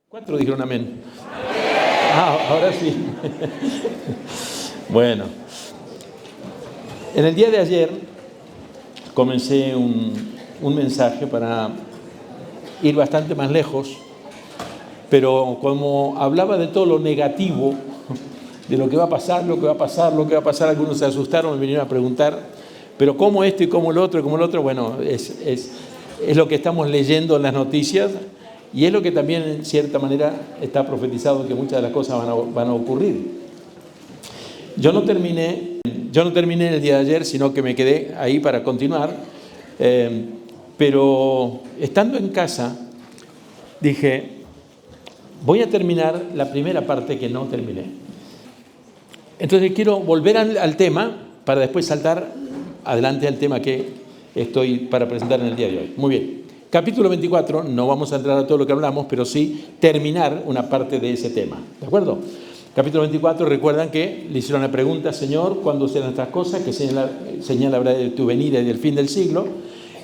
¿Cuántos dijeron amén? Ahora sí. Bueno, en el día de ayer comencé un mensaje para ir bastante más lejos, pero como hablaba de todo lo negativo, de lo que va a pasar, algunos se asustaron, me vinieron a preguntar, pero ¿cómo esto y cómo lo otro y cómo lo otro? Bueno, es lo que estamos leyendo en las noticias y es lo que también en cierta manera está profetizado que muchas de las cosas van a ocurrir. Yo no terminé el día de ayer, sino que me quedé ahí para continuar, pero estando en casa dije, voy a terminar la primera parte que no terminé. Entonces quiero volver al tema para después saltar adelante al tema que estoy para presentar en el día de hoy. Muy bien. Capítulo 24, no vamos a entrar a todo lo que hablamos, pero sí terminar una parte de ese tema. ¿De acuerdo? Capítulo 24, recuerdan que le hicieron la pregunta, Señor, ¿cuándo serán estas cosas? Que señala habrá de tu venida y del fin del siglo.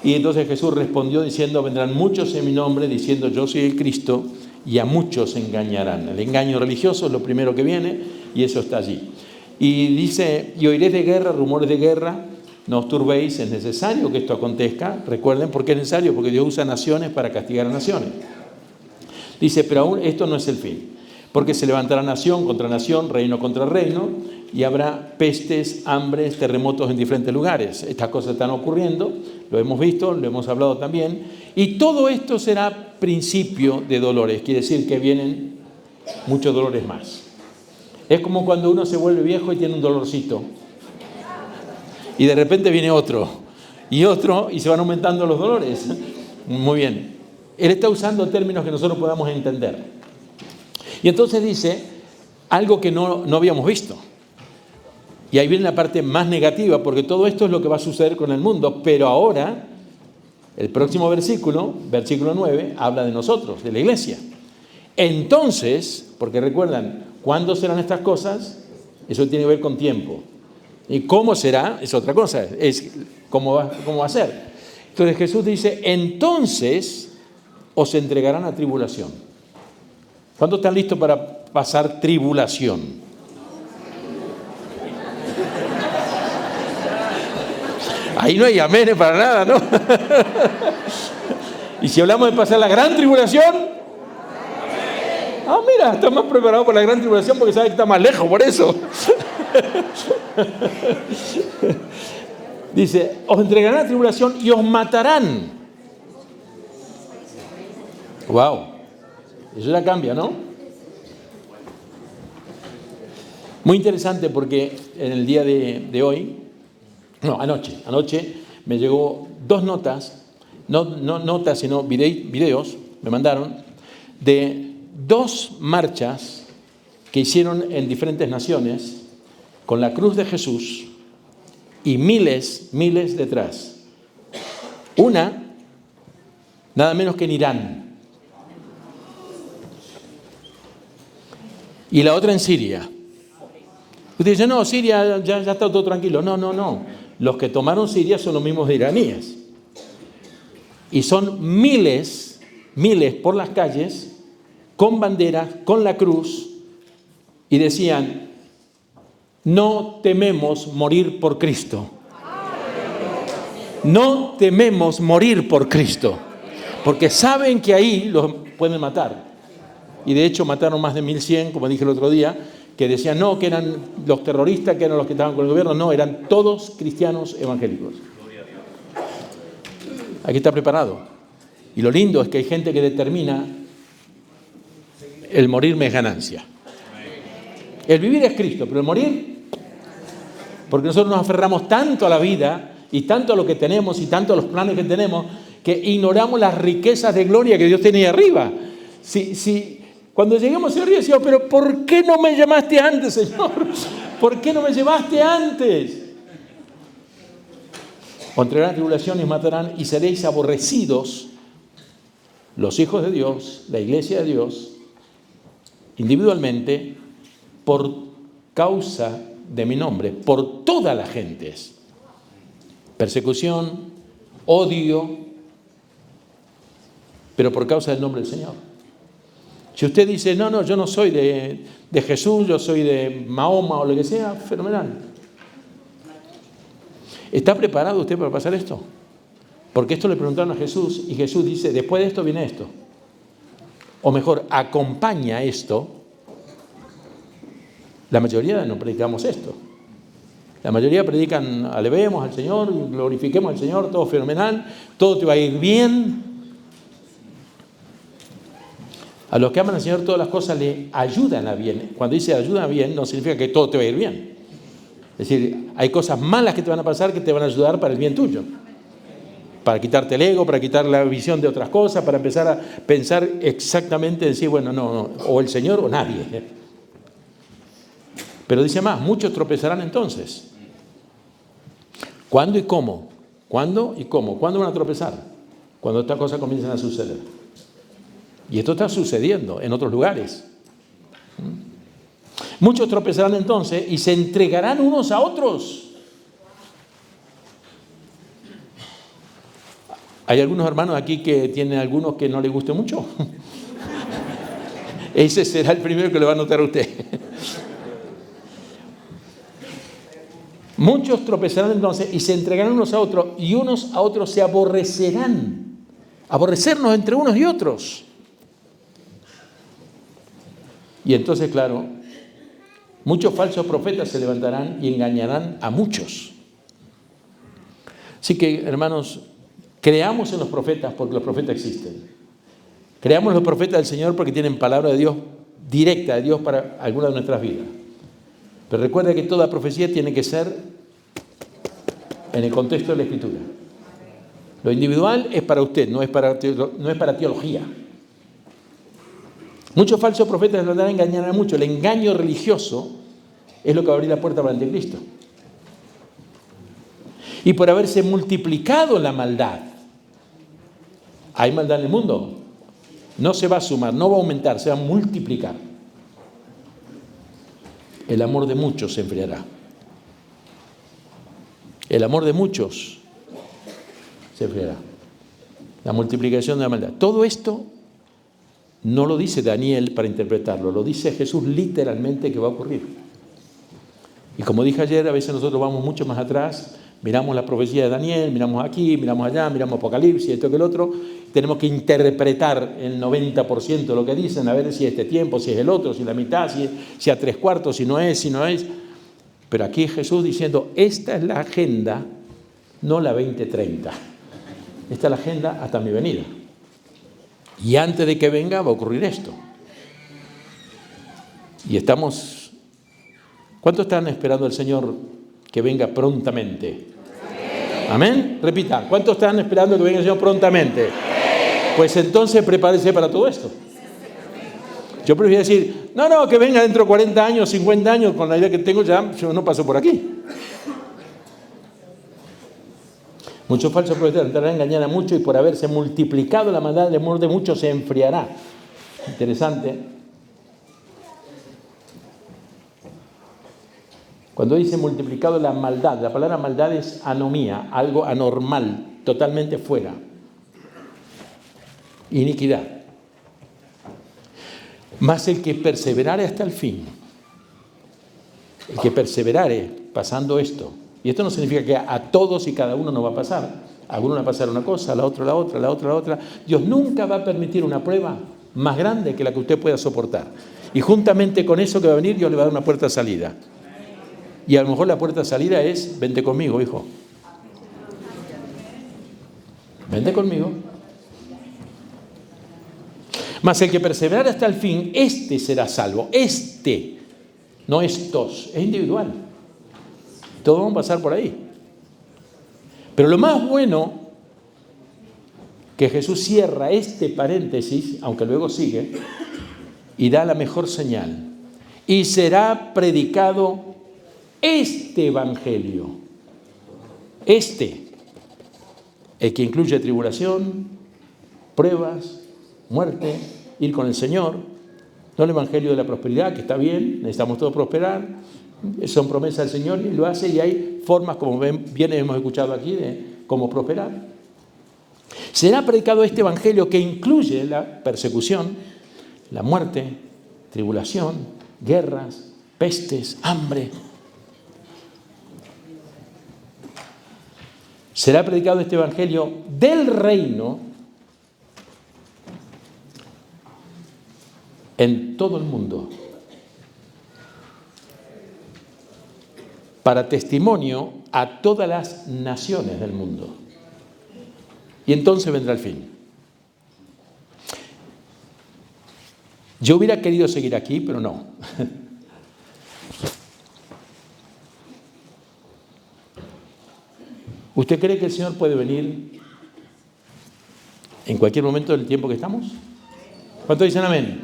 Y entonces Jesús respondió diciendo, vendrán muchos en mi nombre, diciendo yo soy el Cristo, y a muchos engañarán. El engaño religioso es lo primero que viene, y eso está allí. Y dice, y oiréis de guerra, rumores de guerra, no os turbéis, es necesario que esto acontezca. Recuerden, ¿por qué es necesario? Porque Dios usa naciones para castigar a naciones. Dice, pero aún esto no es el fin, porque se levantará nación contra nación, reino contra reino, y habrá pestes, hambres, terremotos en diferentes lugares. Estas cosas están ocurriendo, lo hemos visto, lo hemos hablado también, y todo esto será principio de dolores, quiere decir que vienen muchos dolores más. Es como cuando uno se vuelve viejo y tiene un dolorcito, y de repente viene otro, y se van aumentando los dolores. Muy bien. Él está usando términos que nosotros podamos entender. Y entonces dice algo que no habíamos visto. Y ahí viene la parte más negativa, porque todo esto es lo que va a suceder con el mundo. Pero ahora, el próximo versículo 9, habla de nosotros, de la iglesia. Entonces, porque recuerdan, ¿cuándo serán estas cosas? Eso tiene que ver con tiempo. Y cómo será es otra cosa, es cómo va a ser. Entonces Jesús dice, entonces os entregarán a tribulación. ¿Cuántos están listos para pasar tribulación? Ahí no hay aménes para nada, ¿no? Y si hablamos de pasar la gran tribulación, mira, está más preparado para la gran tribulación porque sabe que está más lejos, por eso. Dice, os entregarán a tribulación y os matarán. Wow, eso ya cambia, ¿no? Muy interesante porque en el día de hoy, anoche me llegó 2 notas, no notas sino videos, me mandaron, de 2 marchas que hicieron en diferentes naciones con la cruz de Jesús y miles detrás. Una, nada menos que en Irán. Y la otra en Siria. Usted dice, no, Siria ya está todo tranquilo. No. Los que tomaron Siria son los mismos iraníes. Y son miles por las calles, con banderas, con la cruz, y decían, no tememos morir por Cristo. No tememos morir por Cristo. Porque saben que ahí los pueden matar. Y de hecho mataron más de 1100, como dije el otro día, que decían no, que eran los terroristas, que eran los que estaban con el gobierno. No, eran todos cristianos evangélicos. Aquí está preparado. Y lo lindo es que hay gente que determina el morirme es ganancia. El vivir es Cristo, pero el morir, porque nosotros nos aferramos tanto a la vida y tanto a lo que tenemos y tanto a los planes que tenemos, que ignoramos las riquezas de gloria que Dios tiene ahí arriba. Cuando lleguemos arriba decimos, pero ¿por qué no me llamaste antes, Señor? ¿Por qué no me llevaste antes? Os entregarán tribulación y os matarán y seréis aborrecidos, los hijos de Dios, la iglesia de Dios, individualmente, por causa de mi nombre, por todas las gentes. Persecución, odio, pero por causa del nombre del Señor. Si usted dice, no, yo no soy de Jesús, yo soy de Mahoma o lo que sea, fenomenal. ¿Está preparado usted para pasar esto? Porque esto le preguntaron a Jesús y Jesús dice, después de esto viene esto. O mejor, acompaña esto. La mayoría no predicamos esto. La mayoría predican, alabemos al Señor, glorifiquemos al Señor, todo fenomenal, todo te va a ir bien. A los que aman al Señor todas las cosas le ayudan a bien. Cuando dice ayudan a bien, no significa que todo te va a ir bien. Es decir, hay cosas malas que te van a pasar que te van a ayudar para el bien tuyo. Para quitarte el ego, para quitar la visión de otras cosas, para empezar a pensar exactamente, decir, bueno, no, o el Señor o nadie. Pero dice más, muchos tropezarán entonces. ¿Cuándo y cómo? ¿Cuándo y cómo? ¿Cuándo van a tropezar? Cuando estas cosas comiencen a suceder. Y esto está sucediendo en otros lugares. Muchos tropezarán entonces y se entregarán unos a otros. ¿Hay algunos hermanos aquí que tienen algunos que no les guste mucho? Ese será el primero que le va a notar a usted. Muchos tropezarán entonces y se entregarán unos a otros y unos a otros se aborrecerán. Aborrecernos entre unos y otros. Y entonces, claro, muchos falsos profetas se levantarán y engañarán a muchos. Así que, hermanos, creamos en los profetas porque los profetas existen. Creamos en los profetas del Señor porque tienen palabra de Dios, directa de Dios para alguna de nuestras vidas. Pero recuerda que toda profecía tiene que ser en el contexto de la Escritura. Lo individual es para usted, no es para teología. Muchos falsos profetas se tratarán de engañar a muchos. El engaño religioso es lo que va a abrir la puerta para el anticristo. Y por haberse multiplicado la maldad, hay maldad en el mundo. No se va a sumar, no va a aumentar, se va a multiplicar. El amor de muchos se enfriará. El amor de muchos se enfriará. La multiplicación de la maldad. Todo esto no lo dice Daniel para interpretarlo, lo dice Jesús literalmente que va a ocurrir. Y como dije ayer, a veces nosotros vamos mucho más atrás, miramos la profecía de Daniel, miramos aquí, miramos allá, miramos Apocalipsis, esto que el otro, tenemos que interpretar el 90% de lo que dicen, a ver si es este tiempo, si es el otro, si es la mitad, si a 3/4, si no es. Pero aquí Jesús diciendo, esta es la agenda, no la 2030. Esta es la agenda hasta mi venida. Y antes de que venga va a ocurrir esto. Y estamos... ¿Cuántos están esperando al Señor que venga prontamente? Amén. Repita, ¿cuántos están esperando que venga el Señor prontamente? Pues entonces prepárese para todo esto. Yo prefiero decir, no, que venga dentro de 40 años, 50 años, con la idea que tengo ya, yo no paso por aquí. Muchos falsos profetas entrarán a engañar a muchos y por haberse multiplicado la maldad, el amor de muchos se enfriará. Interesante. Cuando dice multiplicado la maldad, la palabra maldad es anomía, algo anormal, totalmente fuera. Iniquidad. Mas el que perseverare hasta el fin, el que perseverare pasando esto, y esto no significa que a todos y cada uno nos va a pasar. A alguno le va a pasar una cosa, a la otra la otra, a la otra la otra. Dios nunca va a permitir una prueba más grande que la que usted pueda soportar. Y juntamente con eso que va a venir, Dios le va a dar una puerta de salida. Y a lo mejor la puerta de salida es, vente conmigo, hijo. Vente conmigo. Mas el que perseverara hasta el fin, este será salvo. Este, no estos, es individual. Todos vamos a pasar por ahí. Pero lo más bueno, que Jesús cierra este paréntesis, aunque luego sigue, y da la mejor señal. Y será predicado este evangelio. El que incluye tribulación, pruebas, muerte, ir con el Señor. No el evangelio de la prosperidad, que está bien, necesitamos todos prosperar. Son promesas del Señor y lo hace, y hay formas, como bien hemos escuchado aquí, de cómo prosperar. Será predicado este evangelio que incluye la persecución, la muerte, tribulación, guerras, pestes, hambre. Será predicado este evangelio del reino en todo el mundo, para testimonio a todas las naciones del mundo. Y entonces vendrá el fin. Yo hubiera querido seguir aquí, pero no. ¿Usted cree que el Señor puede venir en cualquier momento del tiempo que estamos? ¿Cuántos dicen amén?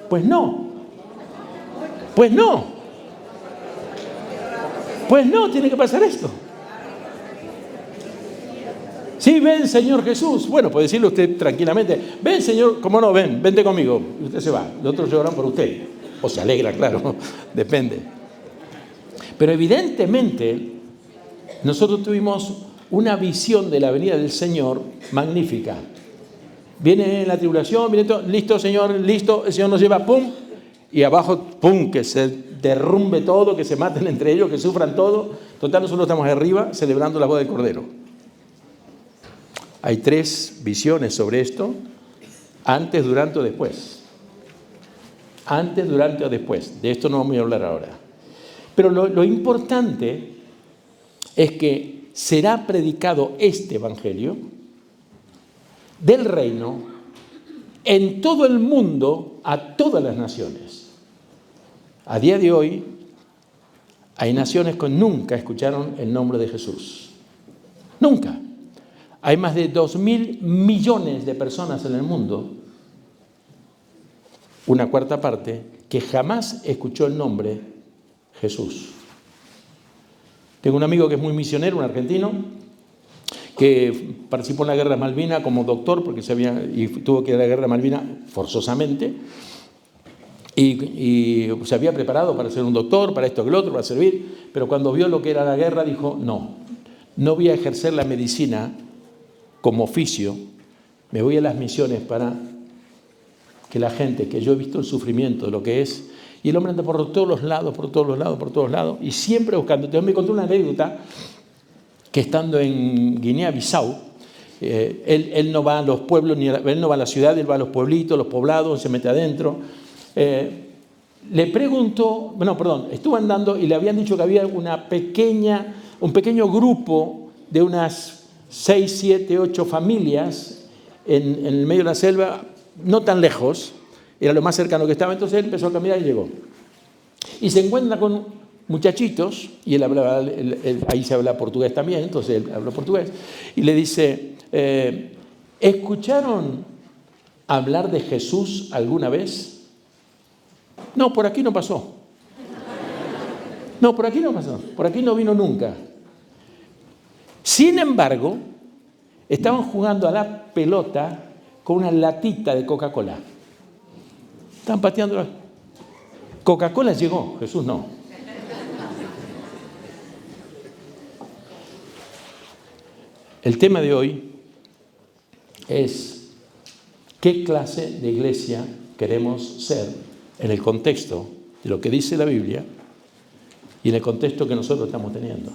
Pues no. Pues no. Pues no, tiene que pasar esto. Sí, ven, Señor Jesús. Bueno, puede decirle usted tranquilamente, ven, Señor, ¿cómo no? Vente conmigo. Y usted se va. Los otros lloran por usted. O se alegra, claro, depende. Pero evidentemente, nosotros tuvimos una visión de la venida del Señor magnífica. Viene la tribulación, viene todo, listo, Señor, listo, el Señor nos lleva, pum, y abajo, pum, que se derrumbe todo, que se maten entre ellos, que sufran todo. Total, nosotros estamos arriba celebrando la boda del Cordero. Hay 3 visiones sobre esto: antes, durante o después. Antes, durante o después. De esto no vamos a hablar ahora. Pero lo importante es que será predicado este evangelio del reino en todo el mundo a todas las naciones. A día de hoy hay naciones que nunca escucharon el nombre de Jesús. Nunca. Hay más de 2.000 millones de personas en el mundo, una cuarta parte, que jamás escuchó el nombre Jesús. Tengo un amigo que es muy misionero, un argentino, que participó en la guerra de Malvinas como doctor, porque y tuvo que ir a la guerra de Malvinas forzosamente, y se había preparado para ser un doctor, para esto que lo otro, para servir, pero cuando vio lo que era la guerra dijo, no voy a ejercer la medicina como oficio, me voy a las misiones para que la gente, que yo he visto el sufrimiento de lo que es, y el hombre anda por todos los lados, y siempre buscando. Entonces me contó una anécdota que estando en Guinea-Bissau, él no va a los pueblos, él no va a la ciudad, él va a los pueblitos, los poblados, se mete adentro. Le preguntó, estuvo andando y le habían dicho que había un pequeño grupo de unas 6, 7, 8 familias en el medio de la selva, no tan lejos, era lo más cercano que estaba. Entonces él empezó a caminar y llegó. Y se encuentra con muchachitos, y él hablaba, ahí se habla portugués también, entonces él habló portugués, y le dice, ¿escucharon hablar de Jesús alguna vez? No, por aquí no pasó. No, por aquí no pasó, por aquí no vino nunca. Sin embargo, estaban jugando a la pelota con una latita de Coca-Cola. Estaban pateando. Coca-Cola llegó, Jesús no. El tema de hoy es qué clase de iglesia queremos ser en el contexto de lo que dice la Biblia y en el contexto que nosotros estamos teniendo.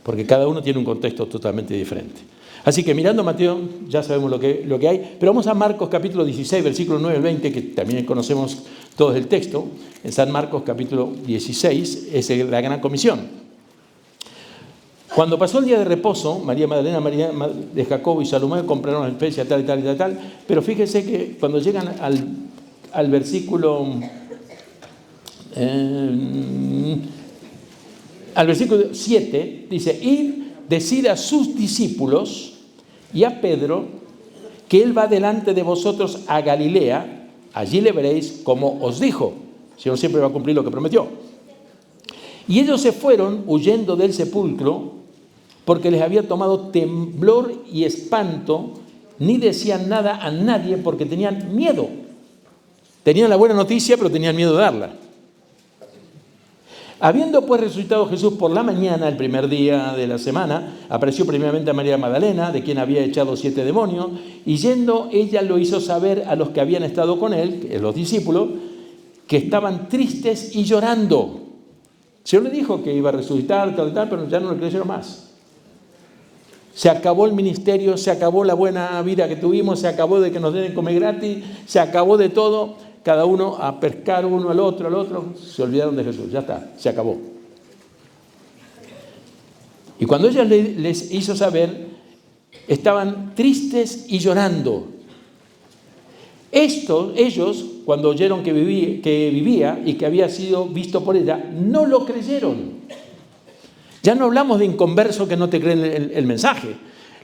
Porque cada uno tiene un contexto totalmente diferente. Así que mirando a Mateo, ya sabemos lo que hay, pero vamos a Marcos capítulo 16, versículo 9 al 20, que también conocemos todos el texto. En San Marcos capítulo 16 es la gran comisión. Cuando pasó el día de reposo, María Magdalena, María de Jacobo y Salomé compraron especias tal, pero fíjense que cuando llegan al versículo... al versículo 7 dice, id, decid a sus discípulos y a Pedro que él va delante de vosotros a Galilea, allí le veréis como os dijo. El Señor siempre va a cumplir lo que prometió. Y ellos se fueron huyendo del sepulcro porque les había tomado temblor y espanto, ni decían nada a nadie porque tenían miedo. Tenían la buena noticia, pero tenían miedo de darla. Habiendo pues resucitado Jesús por la mañana, el primer día de la semana, apareció primeramente a María Magdalena, de quien había echado 7 demonios, y yendo ella lo hizo saber a los que habían estado con él, los discípulos, que estaban tristes y llorando. El Señor le dijo que iba a resucitar, pero ya no le creyeron más. Se acabó el ministerio, se acabó la buena vida que tuvimos, se acabó de que nos den de comer gratis, se acabó de todo. Cada uno a pescar uno al otro, se olvidaron de Jesús, ya está, se acabó. Y cuando ella les hizo saber, estaban tristes y llorando. Ellos, cuando oyeron que vivía y que había sido visto por ella, no lo creyeron. Ya no hablamos de inconversos que no te creen el mensaje.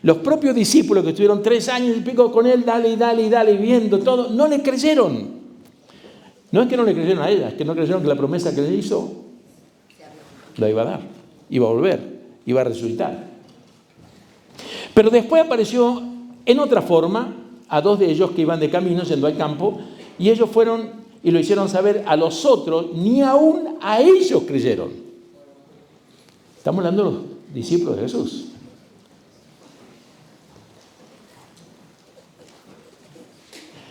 Los propios discípulos que estuvieron 3 años y pico con él, dale, viendo todo, no le creyeron. No es que no le creyeron a ella, es que no creyeron que la promesa que le hizo la iba a dar, iba a volver, iba a resucitar. Pero después apareció en otra forma a 2 de ellos que iban de camino yendo al campo, y ellos fueron y lo hicieron saber a los otros, ni aún a ellos creyeron. Estamos hablando de los discípulos de Jesús.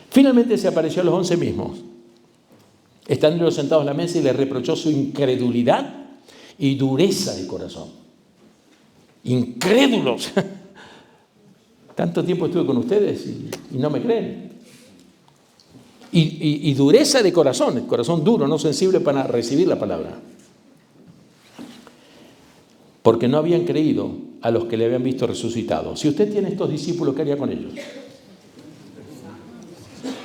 Finalmente se apareció a los 11 mismos, estando ellos sentados a la mesa, y les reprochó su incredulidad y dureza de corazón. Incrédulos. Tanto tiempo estuve con ustedes y no me creen. Y dureza de corazón, el corazón duro, no sensible para recibir la palabra. Porque no habían creído a los que le habían visto resucitado. Si usted tiene estos discípulos, ¿qué haría con ellos?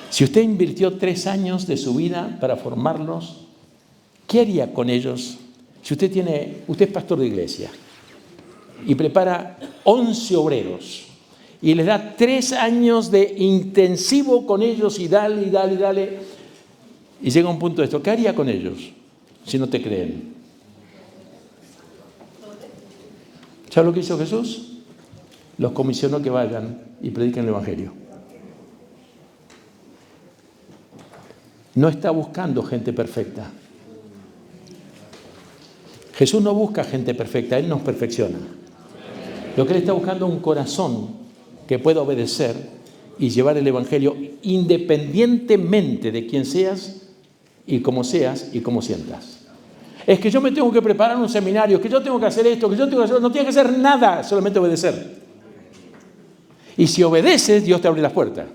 Si usted invirtió 3 años de su vida para formarlos, ¿qué haría con ellos? Si usted es pastor de iglesia y prepara 11 obreros y les da 3 años de intensivo con ellos y dale, y llega un punto de esto, ¿qué haría con ellos si no te creen? ¿Sabes lo que hizo Jesús? Los comisionó que vayan y prediquen el Evangelio. No está buscando gente perfecta. Jesús no busca gente perfecta, Él nos perfecciona. Lo que Él está buscando es un corazón que pueda obedecer y llevar el Evangelio independientemente de quién seas y cómo sientas. Es que yo me tengo que preparar un seminario, que yo tengo que hacer esto, que yo tengo que hacer... No tienes que hacer nada, solamente obedecer. Y si obedeces, Dios te abre las puertas.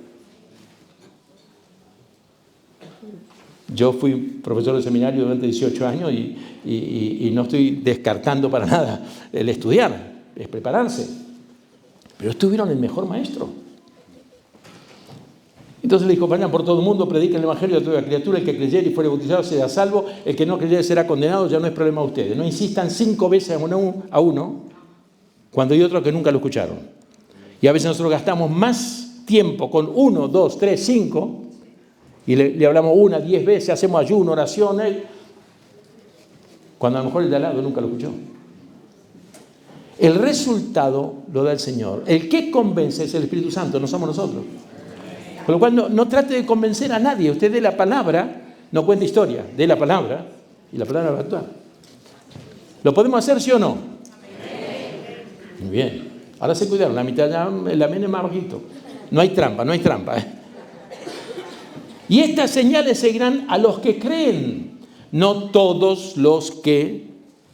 Yo fui profesor de seminario durante 18 años y no estoy descartando para nada el estudiar, es prepararse. Pero estuvieron el mejor maestro. Entonces le dijo, vayan por todo el mundo, prediquen el Evangelio a toda criatura, el que creyere y fuere bautizado será salvo, el que no creyere será condenado, ya no es problema de ustedes. No insistan 5 veces a uno cuando hay otros que nunca lo escucharon. Y a veces nosotros gastamos más tiempo con 1, 2, 3, 5... y le hablamos 1, 10 veces, hacemos ayuno, oraciones, cuando a lo mejor el de al lado nunca lo escuchó. El resultado lo da el Señor. El que convence es el Espíritu Santo, no somos nosotros. Con lo cual no trate de convencer a nadie. Usted dé la palabra, no cuente historia, dé la palabra y la palabra va a actuar. ¿Lo podemos hacer, sí o no? Muy bien. Ahora se cuidaron, la mitad ya, el amén es más bajito. No hay trampa. Y estas señales seguirán a los que creen. No todos los que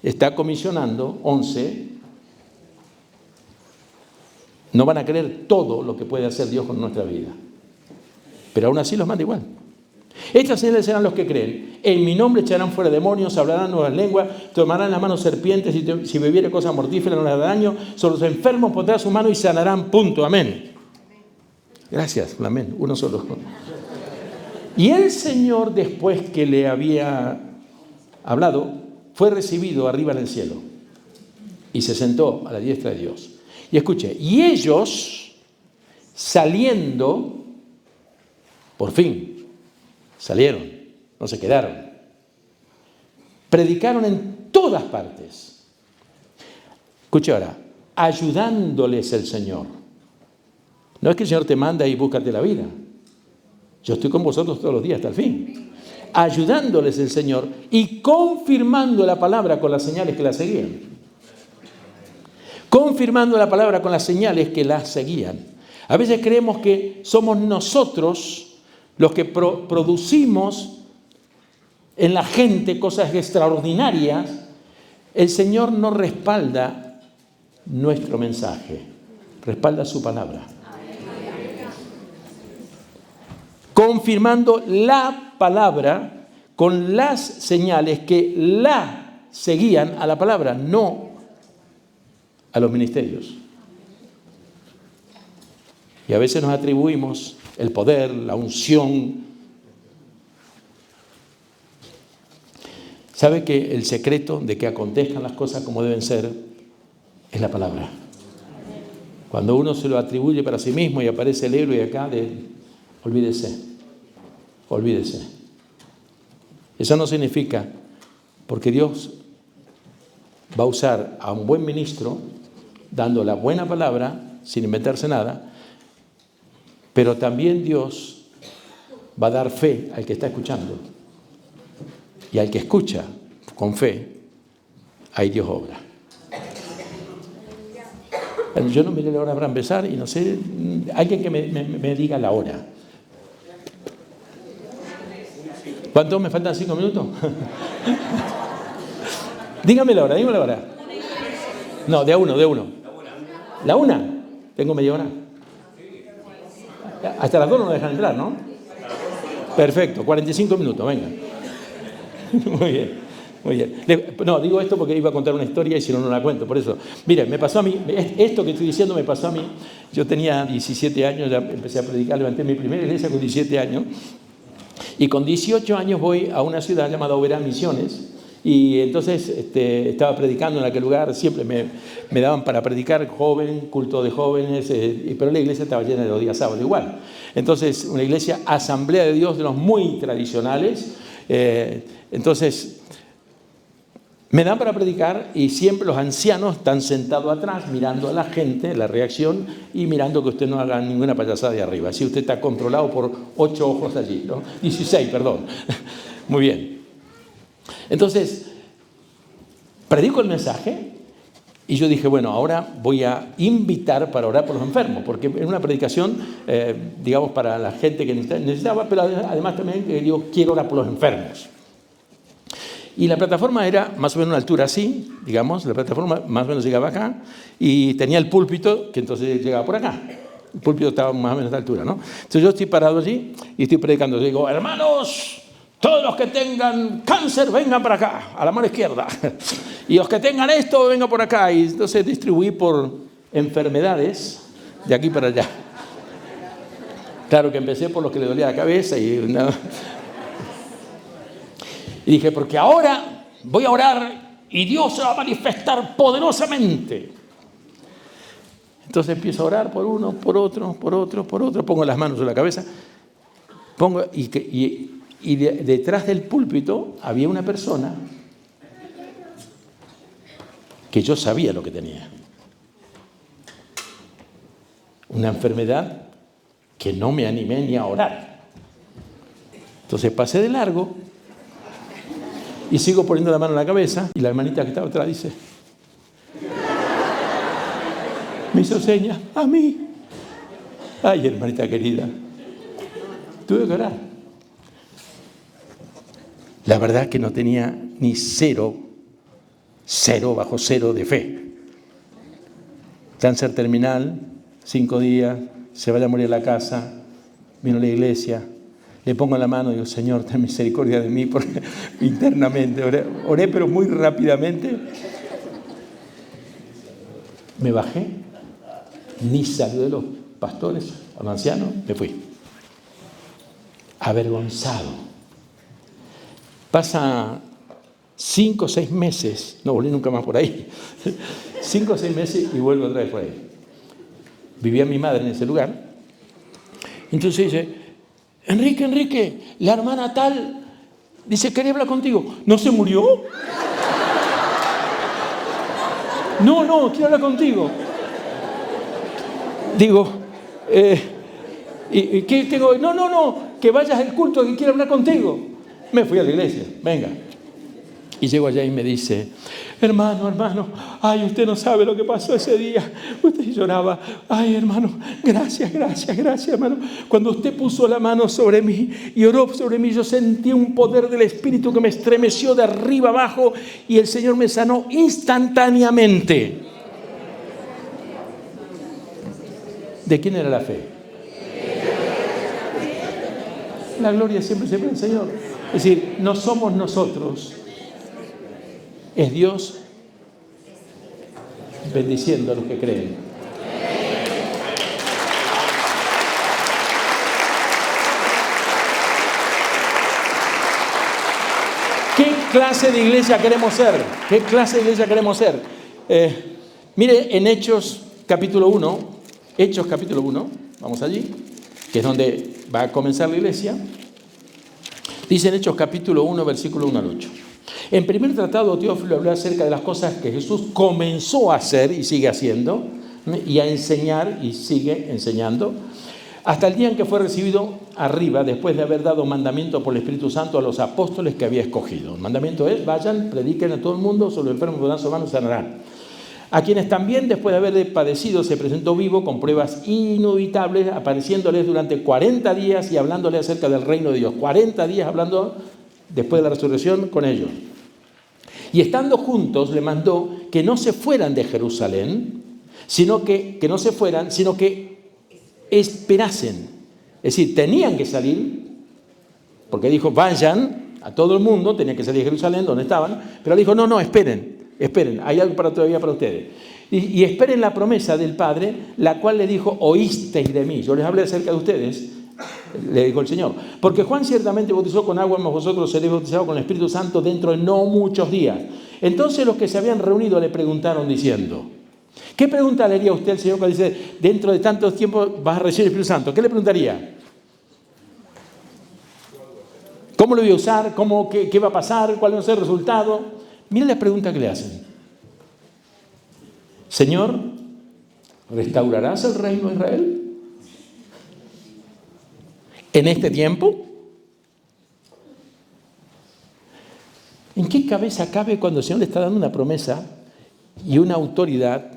está comisionando, 11, no van a creer todo lo que puede hacer Dios con nuestra vida. Pero aún así los manda igual. Estas señales serán los que creen. En mi nombre echarán fuera demonios, hablarán nuevas lenguas, tomarán en las manos serpientes, y si bebiere cosa mortífera no les hará daño. Sobre los enfermos pondrá su mano y sanarán. Punto. Amén. Gracias. Amén. Uno solo. Y el Señor, después que le había hablado, fue recibido arriba en el cielo y se sentó a la diestra de Dios. Y escuche, y ellos saliendo, por fin, salieron, no se quedaron, predicaron en todas partes. Escuche ahora, ayudándoles el Señor. No es que el Señor te manda y búscate la vida. Yo estoy con vosotros todos los días hasta el fin. ayudándoles el Señor y confirmando la palabra con las señales que la seguían. Confirmando la palabra con las señales que la seguían. A veces creemos que somos nosotros los que producimos en la gente cosas extraordinarias. El Señor no respalda nuestro mensaje, respalda su palabra. Confirmando la palabra con las señales que la seguían a la palabra, no a los ministerios. Y a veces nos atribuimos el poder, la unción. ¿Sabe que el secreto de que acontezcan las cosas como deben ser es la palabra? Cuando uno se lo atribuye para sí mismo y aparece el héroe acá, olvídese. Olvídese. Eso no significa, porque Dios va a usar a un buen ministro dando la buena palabra sin inventarse nada, pero también Dios va a dar fe al que está escuchando. Y al que escucha con fe, ahí Dios obra. Yo no miré la hora para empezar y no sé, alguien que me diga la hora. ¿Cuánto? ¿Me faltan 5 minutos? Dígame la hora. No, de a uno. ¿La una? Tengo media hora. Hasta las 2 no me dejan entrar, ¿no? Perfecto, 45 minutos, venga. Muy bien. No, digo esto porque iba a contar una historia y si no, no la cuento, por eso. Mire, me pasó a mí, esto que estoy diciendo me pasó a mí. Yo tenía 17 años, ya empecé a predicar, levanté mi primera iglesia con 17 años. Y con 18 años voy a una ciudad llamada Oberá, Misiones. Y entonces estaba predicando en aquel lugar, siempre me daban para predicar joven, culto de jóvenes, pero la iglesia estaba llena de los días sábados igual. Entonces, una iglesia Asamblea de Dios de los muy tradicionales. Entonces, me dan para predicar y siempre los ancianos están sentados atrás mirando a la gente, la reacción, y mirando que usted no haga ninguna payasada de arriba. Así usted está controlado por 8 ojos allí, ¿no? 16, perdón. Muy bien. Entonces, predico el mensaje y yo dije, bueno, ahora voy a invitar para orar por los enfermos, porque es una predicación, digamos, para la gente que necesitaba, pero además también yo quiero orar por los enfermos. Y la plataforma era más o menos una altura así, digamos, la plataforma más o menos llegaba acá y tenía el púlpito que entonces llegaba por acá. El púlpito estaba más o menos a esta altura, ¿no? Entonces yo estoy parado allí y estoy predicando. Yo digo, hermanos, todos los que tengan cáncer vengan para acá, a la mano izquierda. Y los que tengan esto, vengan por acá. Y entonces distribuí por enfermedades de aquí para allá. Claro que empecé por los que le dolía la cabeza y dije, porque ahora voy a orar y Dios se va a manifestar poderosamente. Entonces empiezo a orar por uno, por otro, pongo las manos en la cabeza, y detrás del púlpito había una persona que yo sabía lo que tenía. Una enfermedad que no me animé ni a orar. Entonces pasé de largo y sigo poniendo la mano en la cabeza y la hermanita que estaba atrás dice, me hizo señas, a mí. Ay, hermanita querida, tuve que orar. La verdad que no tenía ni cero bajo cero de fe. Cáncer terminal, 5 días, se vaya a morir a la casa, vino a la iglesia, le pongo la mano y digo, Señor, ten misericordia de mí, porque internamente oré, pero muy rápidamente. Me bajé, ni saludé a los pastores, a los ancianos, me fui. Avergonzado. Pasa 5 o 6 meses, no volví nunca más por ahí, 5 o 6 meses y vuelvo otra vez por ahí. Vivía mi madre en ese lugar. Entonces dice, Enrique, la hermana tal, dice, quería hablar contigo. ¿No se murió? No, quiero hablar contigo. Digo, ¿y qué tengo? No, que vayas al culto, que quiero hablar contigo. Me fui a la iglesia, venga. Y llego allá y me dice, hermano, ay, usted no sabe lo que pasó ese día. Usted lloraba, ay, hermano, gracias, hermano. Cuando usted puso la mano sobre mí y oró sobre mí, yo sentí un poder del Espíritu que me estremeció de arriba abajo y el Señor me sanó instantáneamente. ¿De quién era la fe? La gloria siempre del Señor. Es decir, no somos nosotros. Es Dios bendiciendo a los que creen. ¿Qué clase de iglesia queremos ser? ¿Qué clase de iglesia queremos ser? Mire en Hechos capítulo 1, vamos allí, que es donde va a comenzar la iglesia. Dice en Hechos capítulo 1, versículo 1 al 8. En primer tratado, Teófilo habló acerca de las cosas que Jesús comenzó a hacer y sigue haciendo, y a enseñar y sigue enseñando, hasta el día en que fue recibido arriba, después de haber dado mandamiento por el Espíritu Santo a los apóstoles que había escogido. El mandamiento es, vayan, prediquen a todo el mundo, sobre los enfermos podrán sus manos sanarán. A quienes también, después de haber padecido, se presentó vivo con pruebas inuditables, apareciéndoles durante 40 días y hablándoles acerca del reino de Dios. 40 días hablando después de la resurrección con ellos. Y estando juntos, le mandó que no se fueran de Jerusalén, sino que esperasen. Es decir, tenían que salir, porque dijo, vayan a todo el mundo, tenían que salir de Jerusalén, donde estaban, pero dijo, no, esperen, hay algo todavía para ustedes. Y esperen la promesa del Padre, la cual le dijo, oísteis de mí. Yo les hablé acerca de ustedes, le dijo el Señor. Porque Juan ciertamente bautizó con agua, mas vosotros seréis bautizados con el Espíritu Santo dentro de no muchos días. Entonces los que se habían reunido le preguntaron diciendo, ¿qué pregunta le haría a usted al Señor cuando dice, dentro de tanto tiempo vas a recibir el Espíritu Santo? ¿Qué le preguntaría? ¿Cómo lo voy a usar? ¿Qué va a pasar? ¿Cuál va a ser el resultado? Miren las preguntas que le hacen. Señor, ¿restaurarás el reino de Israel en este tiempo? ¿En qué cabeza cabe cuando el Señor le está dando una promesa y una autoridad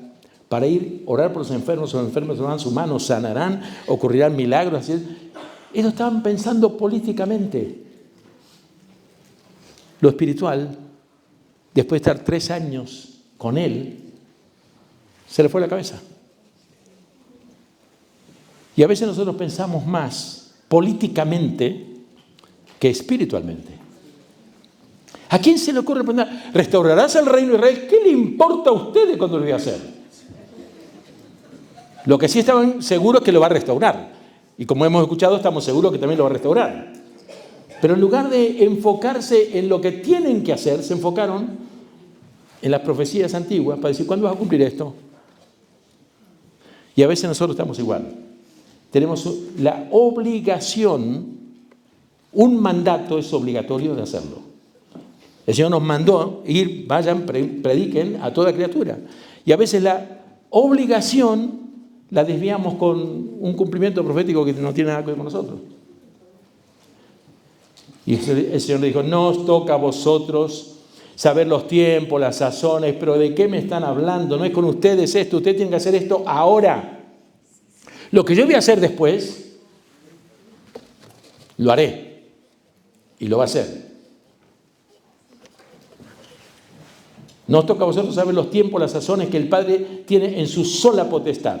para ir a orar por los enfermos darán su mano, sanarán, ocurrirán milagros? Así es. Ellos estaban pensando políticamente. Lo espiritual, después de estar 3 años con Él, se le fue la cabeza. Y a veces nosotros pensamos más políticamente que espiritualmente. ¿A quién se le ocurre preguntar, ¿restaurarás el reino de Israel? ¿Qué le importa a ustedes cuando lo voy a hacer? Lo que sí estaban seguros es que lo va a restaurar. Y como hemos escuchado, estamos seguros que también lo va a restaurar. Pero en lugar de enfocarse en lo que tienen que hacer, se enfocaron en las profecías antiguas para decir, ¿cuándo vas a cumplir esto? Y a veces nosotros estamos igual. Tenemos la obligación, un mandato es obligatorio de hacerlo. El Señor nos mandó ir, vayan, prediquen a toda criatura. Y a veces la obligación la desviamos con un cumplimiento profético que no tiene nada que ver con nosotros. Y el Señor le dijo, no os toca a vosotros saber los tiempos, las sazones, pero ¿de qué me están hablando? No es con ustedes esto, ustedes tienen que hacer esto ahora. Lo que yo voy a hacer después, lo haré y lo va a hacer. No os toca a vosotros saber los tiempos, las sazones que el Padre tiene en su sola potestad.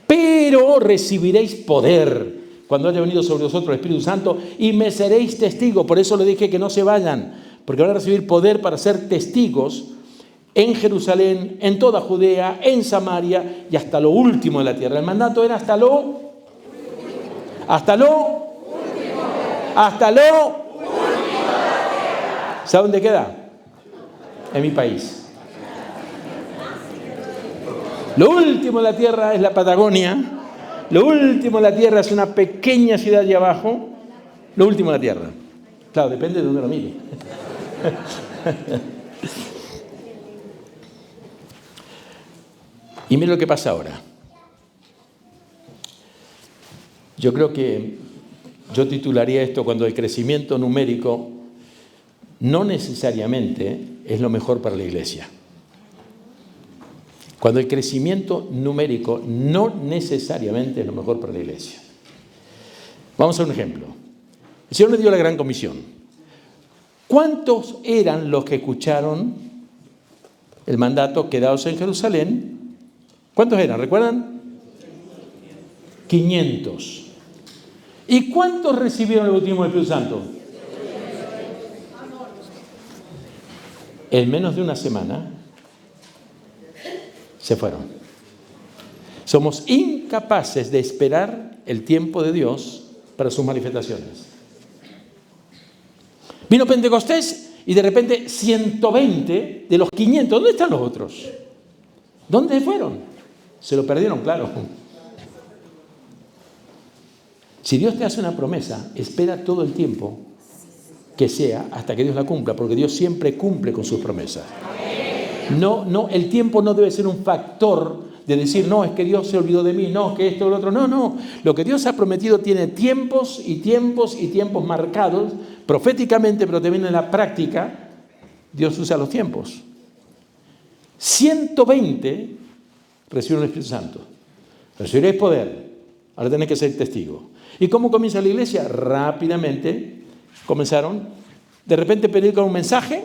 Pero recibiréis poder cuando haya venido sobre vosotros el Espíritu Santo y me seréis testigos. Por eso le dije que no se vayan, porque van a recibir poder para ser testigos en Jerusalén, en toda Judea, en Samaria y hasta lo último de la tierra. El mandato era hasta lo último de la tierra. ¿Sabe dónde queda? En mi país. Lo último de la tierra es la Patagonia. Lo último de la tierra es una pequeña ciudad allá abajo. Lo último de la tierra. Claro, depende de dónde lo mire. Y mire lo que pasa ahora. Yo creo que yo titularía esto cuando el crecimiento numérico no necesariamente es lo mejor para la iglesia. Cuando el crecimiento numérico no necesariamente es lo mejor para la iglesia. Vamos a un ejemplo. El Señor le dio la gran comisión. ¿Cuántos eran los que escucharon el mandato quedados en Jerusalén? ¿Cuántos eran? ¿Recuerdan? 500. ¿Y cuántos recibieron el bautismo del Espíritu Santo? En menos de una semana se fueron. Somos incapaces de esperar el tiempo de Dios para sus manifestaciones. Vino Pentecostés y de repente 120 de los 500. ¿Dónde están los otros? ¿Dónde fueron? Se lo perdieron, claro. Si Dios te hace una promesa, espera todo el tiempo que sea hasta que Dios la cumpla, porque Dios siempre cumple con sus promesas. No, el tiempo no debe ser un factor de decir, no, es que Dios se olvidó de mí, no, que esto o lo otro. No. Lo que Dios ha prometido tiene tiempos y tiempos y tiempos marcados, proféticamente, pero también en la práctica, Dios usa los tiempos. 120 recibieron el Espíritu Santo. Recibiréis poder. Ahora tenés que ser testigo. ¿Y cómo comienza la iglesia? Rápidamente comenzaron, de repente predican un mensaje,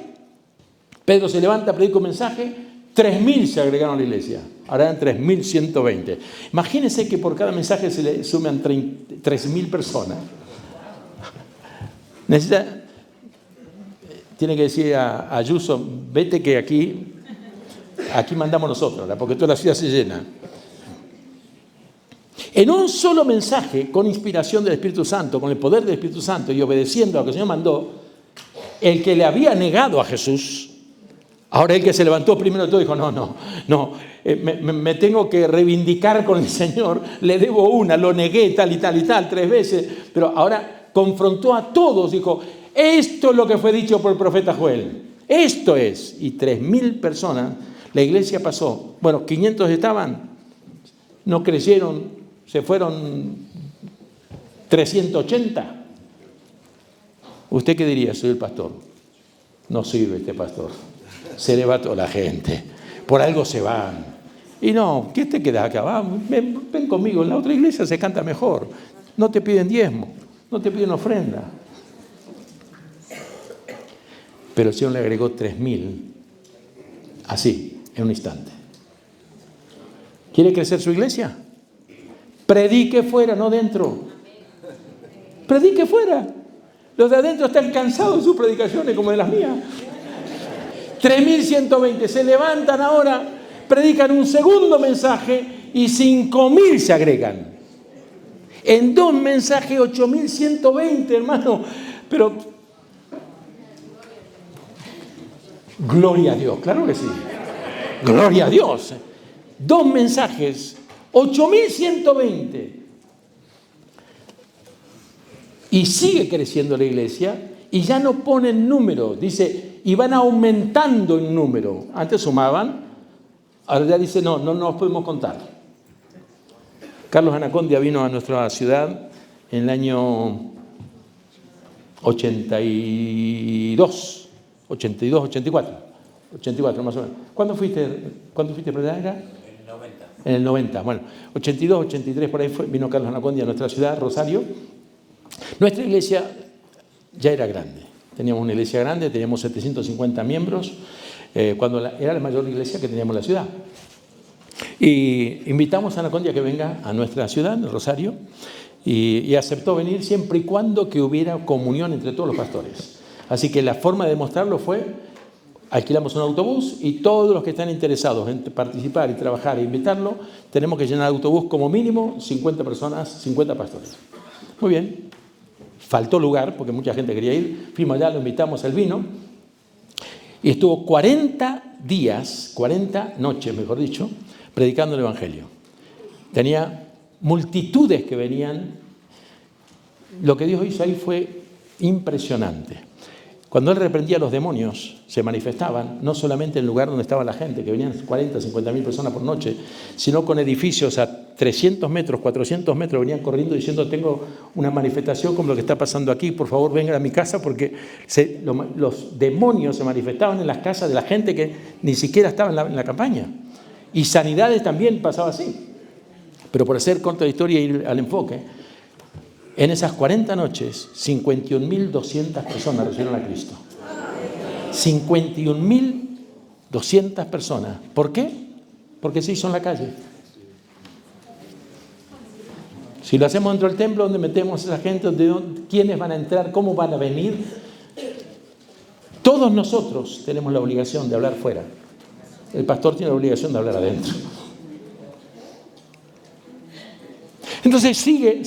Pedro se levanta, predica un mensaje, 3.000 se agregaron a la iglesia, ahora eran 3.120. Imagínense que por cada mensaje se le suman 3.000 personas. Tiene que decir a Ayuso, vete que aquí mandamos nosotros, porque toda la ciudad se llena. En un solo mensaje, con inspiración del Espíritu Santo, con el poder del Espíritu Santo y obedeciendo a lo que el Señor mandó, el que le había negado a Jesús, ahora el que se levantó primero de todo dijo, no, me tengo que reivindicar con el Señor, le debo una, lo negué tal y tal y tal 3 veces, pero ahora confrontó a todos, dijo, esto es lo que fue dicho por el profeta Joel, esto es, y 3.000 personas, la iglesia pasó, 500 estaban, no creyeron, se fueron 380. ¿Usted qué diría? Soy el pastor. No sirve este pastor. Se le va toda la gente. Por algo se van. Y no, ¿qué te quedas acá? Ven conmigo, en la otra iglesia se canta mejor. No te piden diezmo, no te piden ofrenda. Pero el Señor le agregó 3.000 así, en un instante. ¿Quiere crecer su iglesia? Predique fuera, no dentro. Predique fuera. Los de adentro están cansados de sus predicaciones como de las mías. 3.120 se levantan ahora, predican un segundo mensaje y 5.000 se agregan. En 2 mensajes, 8.120, hermano. Pero, gloria a Dios, claro que sí. Gloria a Dios. 2 mensajes, 8.120. Y sigue creciendo la iglesia y ya no ponen número. Dice, y van aumentando en número. Antes sumaban, ahora ya dice, no nos podemos contar. Carlos Anacondia vino a nuestra ciudad en el año 82, 84 más o menos. ¿Cuándo fuiste predicador? En el 90. 82, 83 por ahí vino Carlos Anacondia a nuestra ciudad, Rosario. Nuestra iglesia ya era grande. Teníamos una iglesia grande, teníamos 750 miembros, cuando era la mayor iglesia que teníamos en la ciudad. Y invitamos a Anacondia que venga a nuestra ciudad, Rosario, y aceptó venir siempre y cuando que hubiera comunión entre todos los pastores. Así que la forma de demostrarlo fue, alquilamos un autobús y todos los que están interesados en participar y trabajar e invitarlo, tenemos que llenar el autobús como mínimo 50 personas, 50 pastores. Muy bien. Faltó lugar porque mucha gente quería ir. Fuimos allá, lo invitamos, él vino. Y estuvo 40 días, 40 noches, mejor dicho, predicando el Evangelio. Tenía multitudes que venían. Lo que Dios hizo ahí fue impresionante. Cuando Él reprendía a los demonios, se manifestaban no solamente en el lugar donde estaba la gente, que venían 40, 50 mil personas por noche, sino con edificios a 300 metros, 400 metros, venían corriendo diciendo: tengo una manifestación como lo que está pasando aquí, por favor vengan a mi casa, porque los demonios se manifestaban en las casas de la gente que ni siquiera estaba en la campaña. Y sanidades también pasaba así. Pero por hacer corta la historia y ir al enfoque, en esas 40 noches, 51.200 personas recibieron a Cristo. 51.200 personas. ¿Por qué? Porque se hizo en la calle. Si lo hacemos dentro del templo, donde metemos a esa gente, quiénes van a entrar, cómo van a venir, todos nosotros tenemos la obligación de hablar fuera. El pastor tiene la obligación de hablar adentro. Entonces sigue.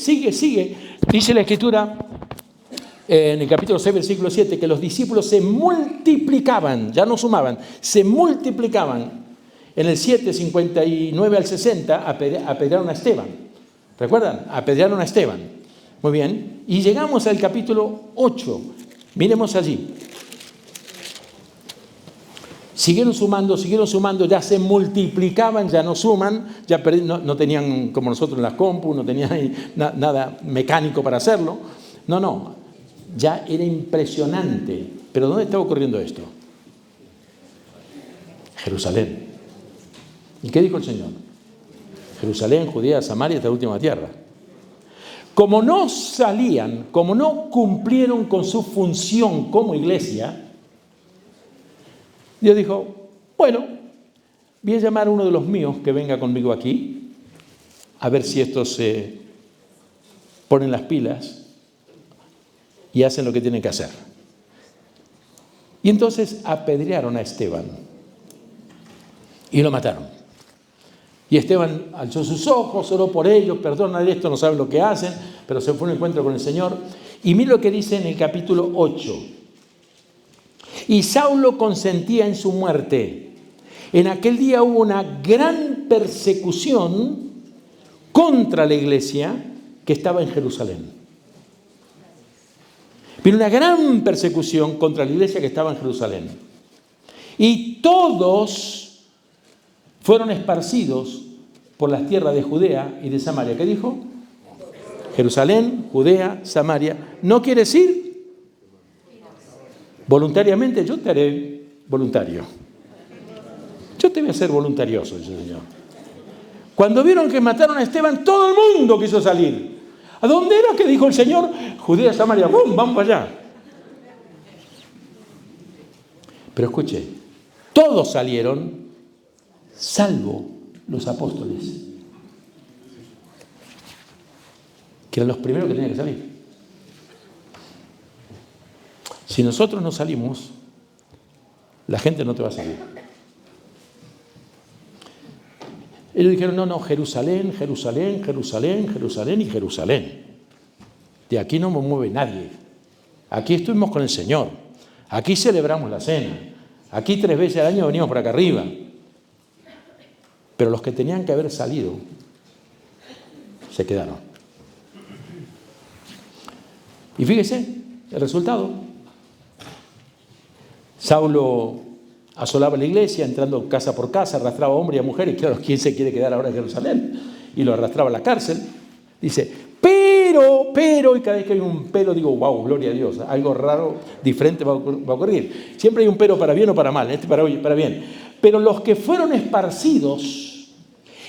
Dice la Escritura en el capítulo 6, versículo 7, que los discípulos se multiplicaban, ya no sumaban, se multiplicaban. En el 7, 59 al 60, apedrearon a Esteban. ¿Recuerdan? Apedrearon a Esteban. Muy bien. Y llegamos al capítulo 8. Miremos allí. Siguieron sumando, ya se multiplicaban, ya no suman, ya no tenían como nosotros en las compu, no tenían nada mecánico para hacerlo. No, ya era impresionante. ¿Pero dónde estaba ocurriendo esto? Jerusalén. ¿Y qué dijo el Señor? Jerusalén, Judea, Samaria, hasta la última tierra. Como no salían, como no cumplieron con su función como iglesia, Dios dijo: bueno, voy a llamar a uno de los míos que venga conmigo aquí, a ver si estos se ponen las pilas y hacen lo que tienen que hacer. Y entonces apedrearon a Esteban y lo mataron. Y Esteban alzó sus ojos, oró por ellos: perdonan esto, no saben lo que hacen, pero se fue a un encuentro con el Señor. Y mira lo que dice en el capítulo 8. Y Saulo consentía en su muerte. En aquel día hubo una gran persecución contra la iglesia que estaba en Jerusalén. Vino una gran persecución contra la iglesia que estaba en Jerusalén. Y todos fueron esparcidos por las tierras de Judea y de Samaria. ¿Qué dijo? Jerusalén, Judea, Samaria. ¿No quieres ir? Voluntariamente yo te haré voluntario. Yo te voy a hacer voluntarioso, dice el Señor. Cuando vieron que mataron a Esteban, todo el mundo quiso salir. ¿A dónde era que dijo el Señor? Judea, Samaria, ¡bum! Vamos para allá. Pero escuche, todos salieron, salvo los apóstoles, que eran los primeros que tenían que salir. Si nosotros no salimos, la gente no te va a seguir. Ellos dijeron: no, Jerusalén, Jerusalén, Jerusalén, Jerusalén y Jerusalén. De aquí no me mueve nadie. Aquí estuvimos con el Señor. Aquí celebramos la cena. Aquí 3 veces al año venimos por acá arriba. Pero los que tenían que haber salido se quedaron. Y fíjese el resultado. Saulo asolaba la iglesia, entrando casa por casa, arrastraba a hombres y a mujeres. Claro, ¿quién se quiere quedar ahora en Jerusalén? Y lo arrastraba a la cárcel. Dice: pero, y cada vez que hay un pero digo: wow, gloria a Dios, algo raro, diferente va a ocurrir. Siempre hay un pero para bien o para mal, para bien. Pero los que fueron esparcidos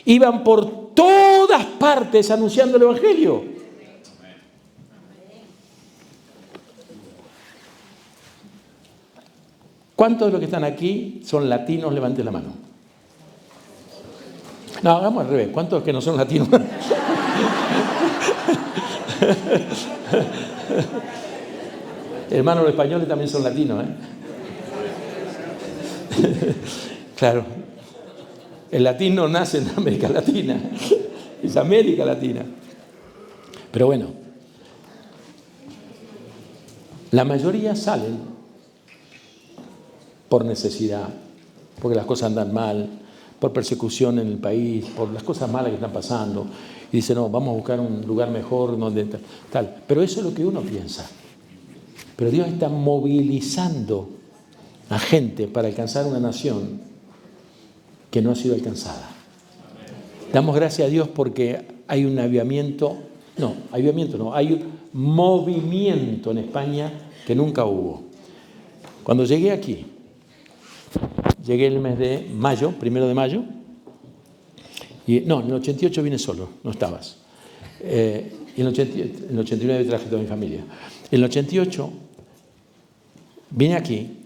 iban por todas partes anunciando el Evangelio. ¿Cuántos de los que están aquí son latinos? Levanten la mano. No, hagamos al revés. ¿Cuántos que no son latinos? Hermanos, los españoles también son latinos, ¿eh? Claro. El latino nace en América Latina. Es América Latina. Pero bueno, la mayoría salen por necesidad, porque las cosas andan mal, por persecución en el país, por las cosas malas que están pasando. Y dice: no, vamos a buscar un lugar mejor donde tal. Pero eso es lo que uno piensa. Pero Dios está movilizando a gente para alcanzar una nación que no ha sido alcanzada. Damos gracias a Dios porque hay un hay un movimiento en España que nunca hubo. Cuando llegué aquí, llegué el mes de mayo, 1 de mayo, y en el 88 vine solo, no estabas. Y en el 89 traje toda mi familia. En el 88 vine aquí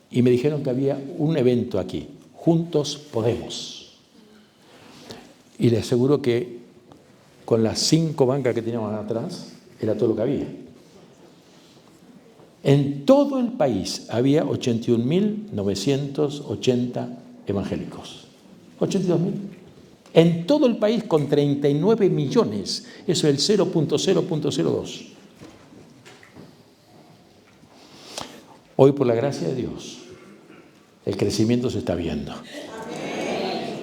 y me dijeron que había un evento aquí, Juntos Podemos. Y les aseguro que con las 5 bancas que teníamos atrás, era todo lo que había. En todo el país había 81.980 evangélicos. 82.000. En todo el país con 39 millones. Eso es el 0.0.02. Hoy, por la gracia de Dios, el crecimiento se está viendo.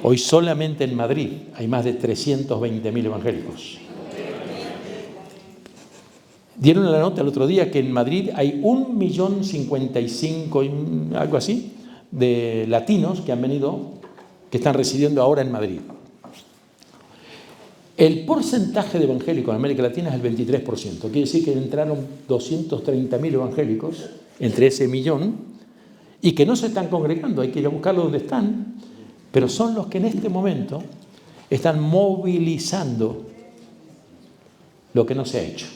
Hoy solamente en Madrid hay más de 320.000 evangélicos. Dieron la nota el otro día que en Madrid hay 1.055.000, algo así, de latinos que han venido, que están residiendo ahora en Madrid. El porcentaje de evangélicos en América Latina es el 23%. Quiere decir que entraron 230.000 evangélicos entre ese millón y que no se están congregando, hay que ir a buscarlos donde están, pero son los que en este momento están movilizando lo que no se ha hecho.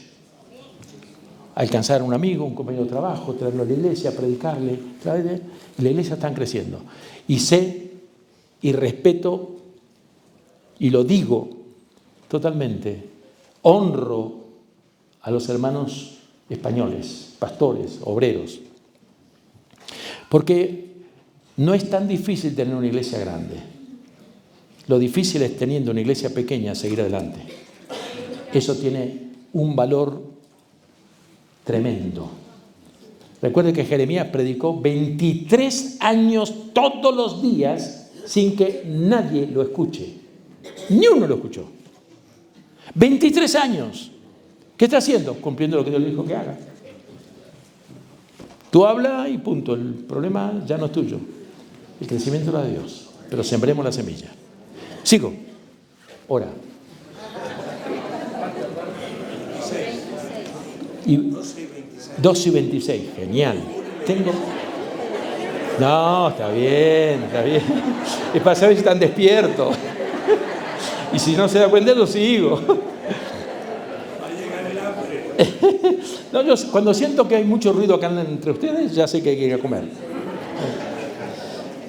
Alcanzar a un amigo, un compañero de trabajo, traerlo a la iglesia, predicarle, y la iglesia está creciendo. Y sé y respeto y lo digo totalmente, honro a los hermanos españoles, pastores, obreros, porque no es tan difícil tener una iglesia grande. Lo difícil es, teniendo una iglesia pequeña, seguir adelante. Eso tiene un valor tremendo. Recuerde que Jeremías predicó 23 años todos los días sin que nadie lo escuche. Ni uno lo escuchó. 23 años. ¿Qué está haciendo? Cumpliendo lo que Dios le dijo que haga. Tú habla y punto. El problema ya no es tuyo. El crecimiento es de Dios. Pero sembremos la semilla. Sigo. Ora. Y 12:26. Genial. No, está bien, está bien. Es para saber si están despiertos. Y si no se da cuenta, lo sigo. No, yo cuando siento que hay mucho ruido acá entre ustedes, ya sé que hay que ir a comer.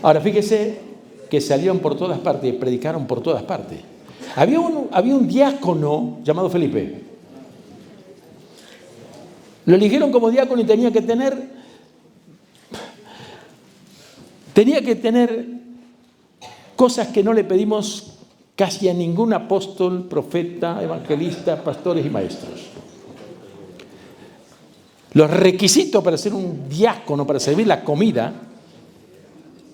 Ahora, fíjese que salieron por todas partes y predicaron por todas partes. Había un diácono llamado Felipe. Lo eligieron como diácono y tenía que tener cosas que no le pedimos casi a ningún apóstol, profeta, evangelista, pastores y maestros. Los requisitos para ser un diácono, para servir la comida,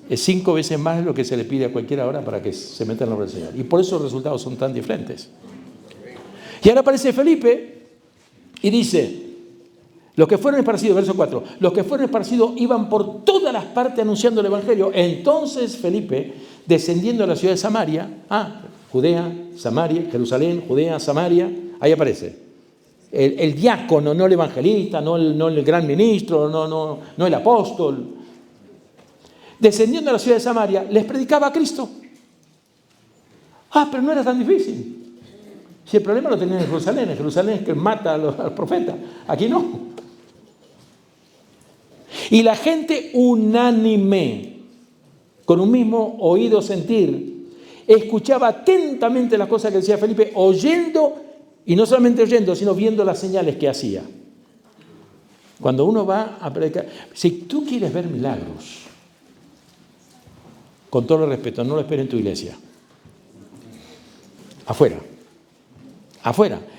es 5 veces más de lo que se le pide a cualquiera ahora para que se meta en la obra del Señor. Y por eso los resultados son tan diferentes. Y ahora aparece Felipe y dice: los que fueron esparcidos, verso 4, los que fueron esparcidos iban por todas las partes anunciando el Evangelio. Entonces Felipe, descendiendo a la ciudad de Samaria, Judea, Samaria, Jerusalén, Judea, Samaria, ahí aparece. El diácono, no el evangelista, no el gran ministro, no el apóstol. Descendiendo a la ciudad de Samaria, les predicaba a Cristo. Pero no era tan difícil. Si el problema lo tenían en Jerusalén es que mata a los profetas. Aquí no. Y la gente unánime, con un mismo oído sentir, escuchaba atentamente las cosas que decía Felipe, oyendo, y no solamente oyendo, sino viendo las señales que hacía. Cuando uno va a predicar, si tú quieres ver milagros, con todo el respeto, no lo esperes en tu iglesia. Afuera.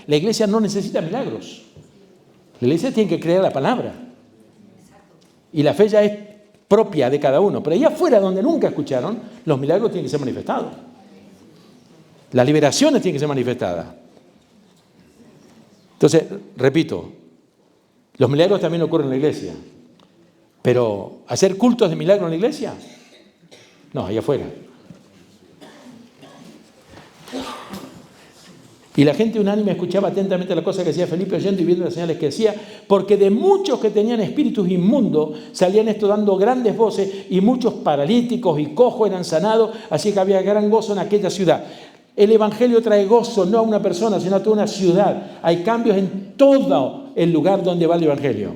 La iglesia no necesita milagros. La iglesia tiene que creer la palabra. Y la fe ya es propia de cada uno. Pero allá afuera, donde nunca escucharon, los milagros tienen que ser manifestados. Las liberaciones tienen que ser manifestadas. Entonces, repito, Los milagros también ocurren en la iglesia. Pero ¿hacer cultos de milagros en la iglesia? No, allá afuera. Y la gente unánime escuchaba atentamente las cosas que decía Felipe, oyendo y viendo las señales que hacía, porque de muchos que tenían espíritus inmundos salían esto dando grandes voces, y muchos paralíticos y cojos eran sanados, así que había gran gozo en aquella ciudad. El evangelio trae gozo no a una persona, sino a toda una ciudad. Hay cambios en todo el lugar donde va el evangelio.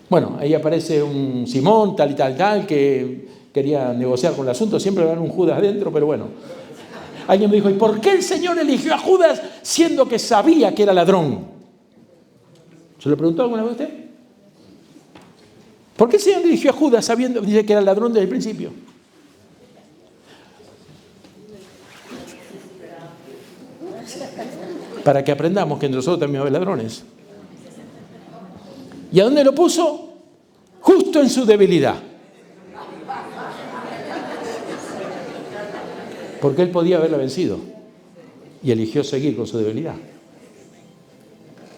Bueno, ahí aparece un Simón, tal y tal, que quería negociar con el asunto. Siempre va a haber un Judas adentro, pero bueno. Alguien me dijo, ¿y por qué el Señor eligió a Judas siendo que sabía que era ladrón? ¿Se lo preguntó alguna vez usted? ¿Por qué el Señor eligió a Judas sabiendo dice que era ladrón desde el principio? Para que aprendamos que entre nosotros también va a haber ladrones. ¿Y a dónde lo puso? Justo en su debilidad. Porque él podía haberla vencido y eligió seguir con su debilidad.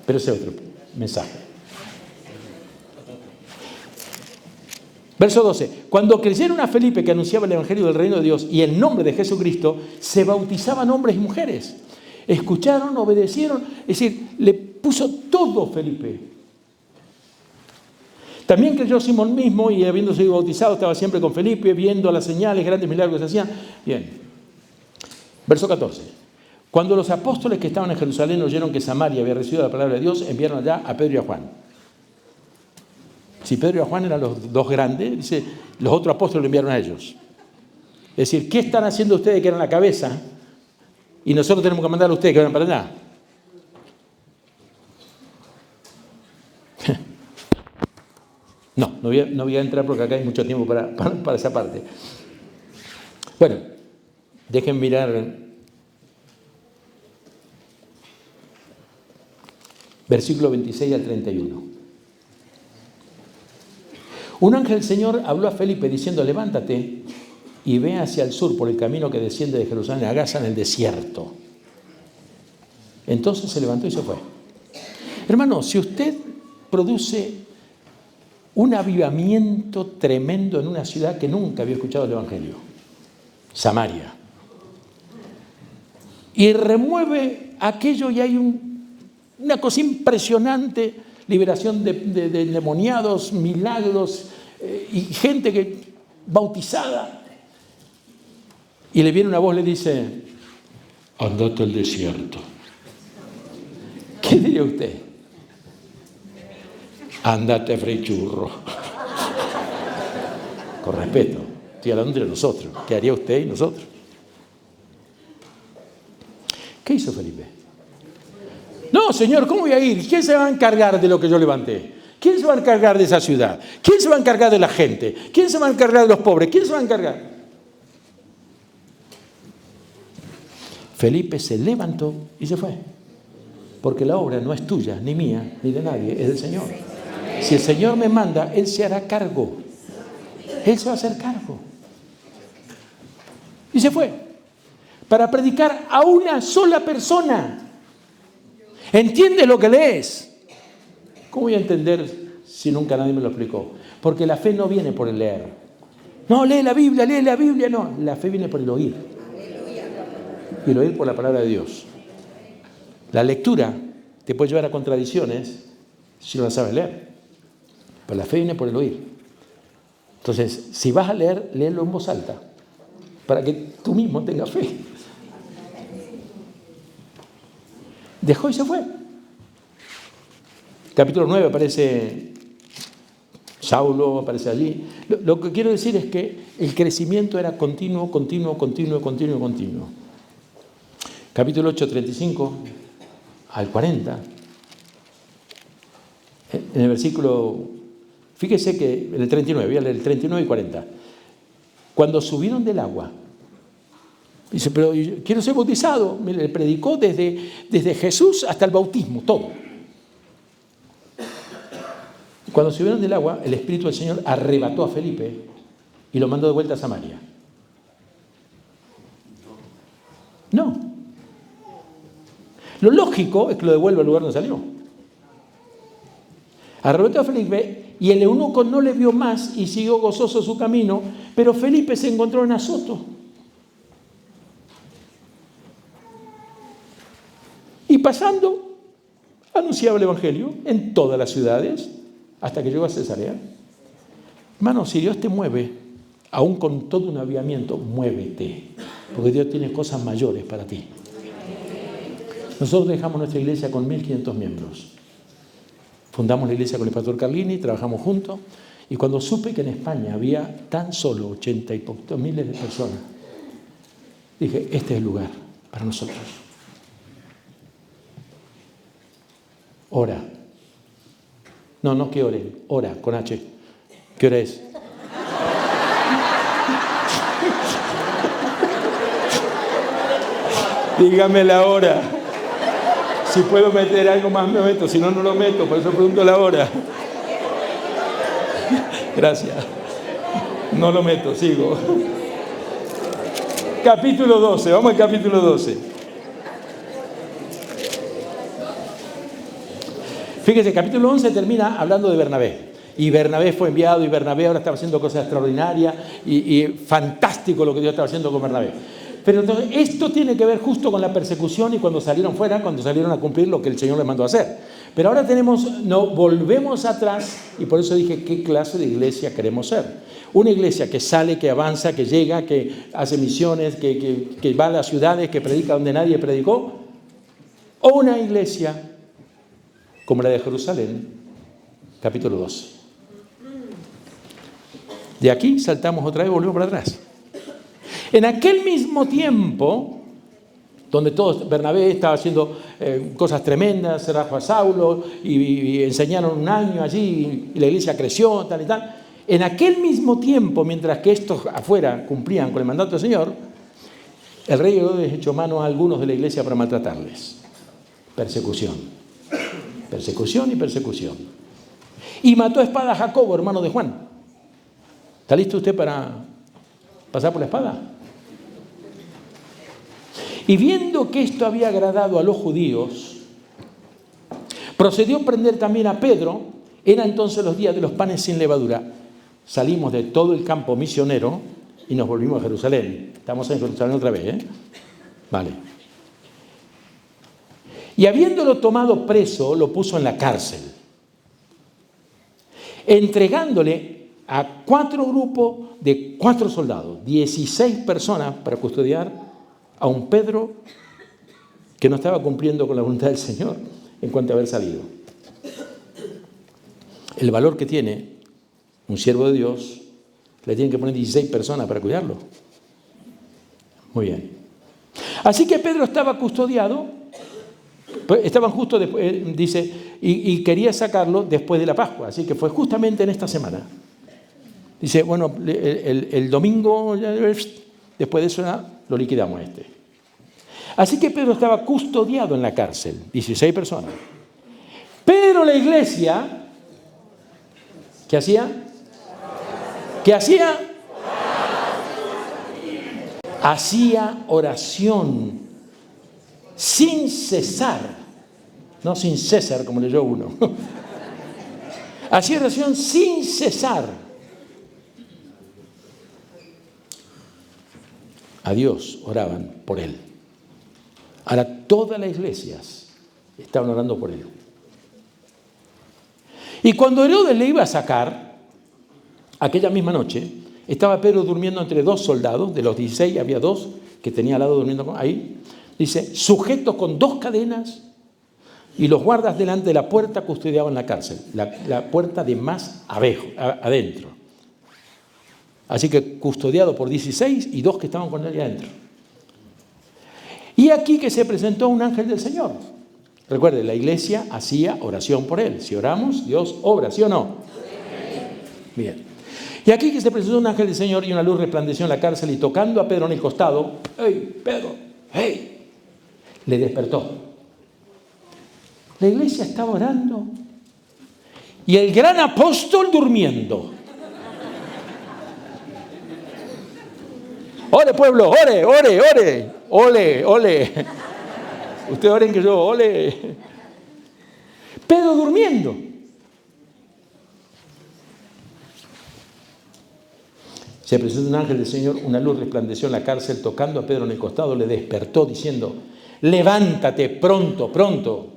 Pero ese es otro mensaje. Verso 12. Cuando creyeron a Felipe, que anunciaba el evangelio del reino de Dios y el nombre de Jesucristo, se bautizaban hombres y mujeres. Escucharon, obedecieron, es decir, le puso todo Felipe. También creyó Simón mismo y habiendo sido bautizado estaba siempre con Felipe, viendo las señales, grandes milagros que se hacían. Bien. Verso 14. Cuando los apóstoles que estaban en Jerusalén oyeron que Samaria había recibido la palabra de Dios, enviaron allá a Pedro y a Juan. Si Pedro y Juan eran los dos grandes, dice, los otros apóstoles lo enviaron a ellos. Es decir, ¿qué están haciendo ustedes que eran la cabeza? Y nosotros tenemos que mandar a ustedes que vayan para allá. No voy a entrar porque acá hay mucho tiempo para esa parte. Bueno, dejen mirar versículo 26 al 31. Un ángel del Señor habló a Felipe diciendo, levántate y ve hacia el sur por el camino que desciende de Jerusalén a Gaza en el desierto. Entonces se levantó y se fue. Hermano, si usted produce un avivamiento tremendo en una ciudad que nunca había escuchado el evangelio, Samaria, y remueve aquello y hay una cosa impresionante, liberación de endemoniados, milagros y gente que bautizada, y le viene una voz, le dice, andate al desierto. ¿Qué diría usted? Andate frechurro. Con respeto, estoy hablando de nosotros. ¿Qué haría usted y nosotros? ¿Qué hizo Felipe? No, Señor, ¿cómo voy a ir? ¿Quién se va a encargar de lo que yo levanté? ¿Quién se va a encargar de esa ciudad? ¿Quién se va a encargar de la gente? ¿Quién se va a encargar de los pobres? ¿Quién se va a encargar? Felipe se levantó y se fue. Porque la obra no es tuya, ni mía, ni de nadie, es del Señor. Si el Señor me manda, Él se hará cargo. Él se va a hacer cargo. Y se fue. Para predicar a una sola persona. ¿Entiendes lo que lees? ¿Cómo voy a entender si nunca nadie me lo explicó? Porque la fe no viene por el leer. No, lee la Biblia, no. La fe viene por el oír. Y el oír por la palabra de Dios. La lectura te puede llevar a contradicciones si no la sabes leer. Pero la fe viene por el oír. Entonces, si vas a leer, léelo en voz alta. Para que tú mismo tengas fe. Dejó y se fue. Capítulo 9 aparece Saulo, aparece allí. Lo que quiero decir es que el crecimiento era continuo. Capítulo 8, 35 al 40. En el versículo, fíjese que en el 39, voy a leer el 39 y 40. Cuando subieron del agua, dice, pero yo quiero ser bautizado. Le predicó desde Jesús hasta el bautismo, todo. Cuando subieron del agua, el Espíritu del Señor arrebató a Felipe y lo mandó de vuelta a Samaria. No. Lo lógico es que lo devuelva al lugar donde salió. Arrebató a Felipe y el eunuco no le vio más y siguió gozoso su camino, pero Felipe se encontró en Azoto. Y pasando, anunciaba el evangelio en todas las ciudades hasta que llegó a Cesarea. Hermano, si Dios te mueve, aún con todo un aviamiento, muévete, porque Dios tiene cosas mayores para ti. Nosotros dejamos nuestra iglesia con 1.500 miembros. Fundamos la iglesia con el pastor Carlini, trabajamos juntos, y cuando supe que en España había tan solo 80 y pocos miles de personas, dije, este es el lugar para nosotros. Ora. No que oren, ora, con H. ¿Qué hora es? Dígame la hora. Si puedo meter algo más me meto, si no, no lo meto, por eso pregunto la hora. Gracias. No lo meto, sigo. Capítulo 12, vamos al capítulo 12. Fíjese, capítulo 11 termina hablando de Bernabé. Y Bernabé fue enviado y Bernabé ahora estaba haciendo cosas extraordinarias y fantástico lo que Dios estaba haciendo con Bernabé. Pero entonces esto tiene que ver justo con la persecución y cuando salieron fuera, cuando salieron a cumplir lo que el Señor les mandó a hacer. Pero ahora volvemos atrás y por eso dije, ¿qué clase de iglesia queremos ser? Una iglesia que sale, que avanza, que llega, que hace misiones, que va a las ciudades, que predica donde nadie predicó. O una iglesia como la de Jerusalén, capítulo 12. De aquí saltamos otra vez, volvemos para atrás. En aquel mismo tiempo, donde Bernabé estaba haciendo cosas tremendas, se trajo a Saulo y enseñaron un año allí y la iglesia creció, tal y tal. En aquel mismo tiempo, mientras que estos afuera cumplían con el mandato del Señor, el rey Herodes echó mano a algunos de la iglesia para maltratarles. Persecución. Persecución y persecución. Y mató a espada a Jacobo, hermano de Juan. ¿Está listo usted para pasar por la espada? Y viendo que esto había agradado a los judíos, procedió a prender también a Pedro. Era entonces los días de los panes sin levadura. Salimos de todo el campo misionero y nos volvimos a Jerusalén. Estamos en Jerusalén otra vez, ¿eh? Vale. Y habiéndolo tomado preso, lo puso en la cárcel, entregándole a 4 grupos de 4 soldados, 16 personas para custodiar a un Pedro que no estaba cumpliendo con la voluntad del Señor en cuanto a haber salido. El valor que tiene un siervo de Dios, le tienen que poner 16 personas para cuidarlo. Muy bien. Así que Pedro estaba custodiado, estaban justo después, dice, y quería sacarlo después de la Pascua, así que fue justamente en esta semana. Dice, bueno, el domingo, después de eso lo liquidamos Así que Pedro estaba custodiado en la cárcel, 16 personas. Pero la iglesia, ¿qué hacía? ¿Qué hacía? Hacía oración sin cesar, no sin César como leyó uno. Hacía oración sin cesar. A Dios oraban por él. Ahora todas las iglesias estaban orando por él. Y cuando Herodes le iba a sacar, aquella misma noche, estaba Pedro durmiendo entre 2 soldados, de los 16 había 2 que tenía al lado durmiendo ahí, dice, sujetos con 2 cadenas, y los guardas delante de la puerta custodiaban la cárcel, la puerta de más adentro. Así que custodiado por 16 y 2 que estaban con él ahí adentro. Y aquí que se presentó un ángel del Señor. Recuerde, la iglesia hacía oración por él. Si oramos, Dios obra, ¿sí o no? Bien. Y aquí que se presentó un ángel del Señor y una luz resplandeció en la cárcel y tocando a Pedro en el costado, ¡hey, Pedro! ¡Hey! Le despertó. La iglesia estaba orando y el gran apóstol durmiendo. ¡Ore, pueblo! ¡Ore, ore, ore! ¡Ole, ole! Ustedes oren que yo, ¡ole! Pedro durmiendo. Se presentó un ángel del Señor, una luz resplandeció en la cárcel, tocando a Pedro en el costado, le despertó diciendo, levántate pronto, pronto.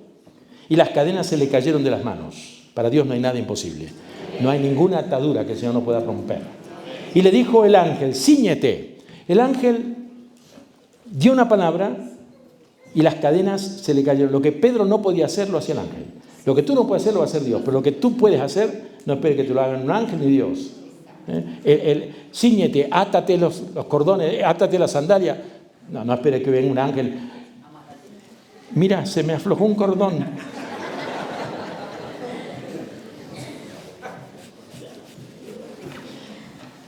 Y las cadenas se le cayeron de las manos. Para Dios no hay nada imposible. No hay ninguna atadura que el Señor no pueda romper. Y le dijo el ángel, cíñete. El ángel dio una palabra y las cadenas se le cayeron. Lo que Pedro no podía hacer, lo hacía el ángel. Lo que tú no puedes hacer, lo va a hacer Dios. Pero lo que tú puedes hacer, no esperes que te lo hagan un ángel ni Dios. Cíñete, átate los cordones, átate la sandalia. No esperes que venga un ángel. Mira, se me aflojó un cordón.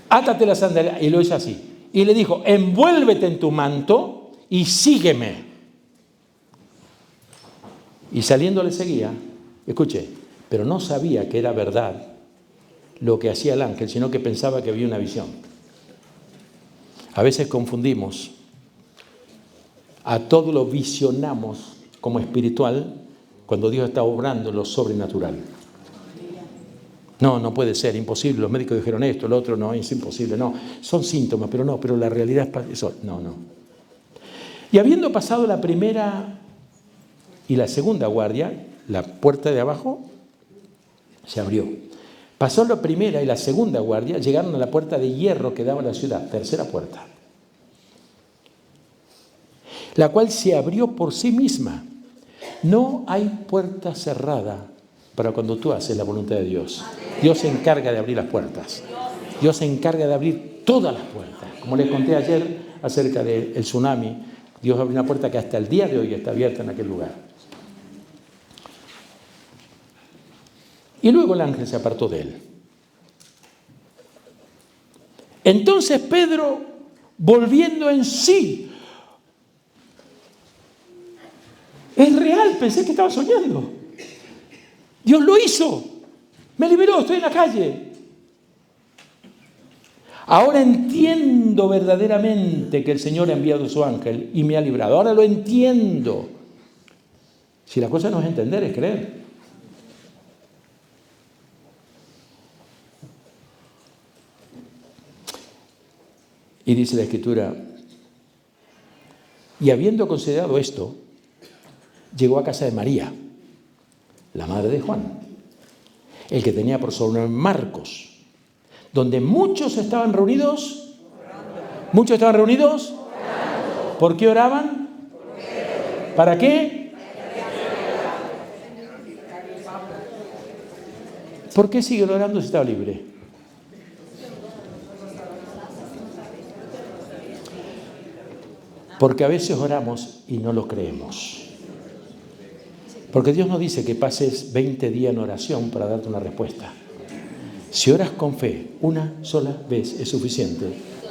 Átate la sandalia. Y lo hizo así. Y le dijo, envuélvete en tu manto y sígueme. Y saliendo le seguía. Escuche, pero no sabía que era verdad lo que hacía el ángel, sino que pensaba que había una visión. A veces confundimos, a todo lo visionamos como espiritual cuando Dios está obrando en lo sobrenatural. No puede ser, imposible. Los médicos dijeron esto, lo otro, no, es imposible. No, son síntomas, pero la realidad es eso. No. Y habiendo pasado la primera y la segunda guardia, la puerta de abajo se abrió. Pasó la primera y la segunda guardia, llegaron a la puerta de hierro que daba a la ciudad, tercera puerta, la cual se abrió por sí misma. No hay puerta cerrada para cuando tú haces la voluntad de Dios. Dios se encarga de abrir las puertas. Dios se encarga de abrir todas las puertas. Como les conté ayer acerca del tsunami, Dios abrió una puerta que hasta el día de hoy está abierta en aquel lugar. Y luego el ángel se apartó de él. Entonces Pedro, volviendo en sí, es real, pensé que estaba soñando. Dios lo hizo, me liberó, estoy en la calle. Ahora entiendo verdaderamente que el Señor ha enviado su ángel y me ha librado. Ahora lo entiendo. Si la cosa no es entender, es creer. Y dice la Escritura, y habiendo considerado esto, llegó a casa de María, la madre de Juan, el que tenía por sobrenombre Marcos, donde muchos estaban reunidos. ¿Muchos estaban reunidos? ¿Por qué oraban? ¿Para qué? ¿Por qué sigue orando si estaba libre? Porque a veces oramos y no lo creemos. Porque Dios no dice que pases 20 días en oración para darte una respuesta. Si oras con fe, una sola vez es suficiente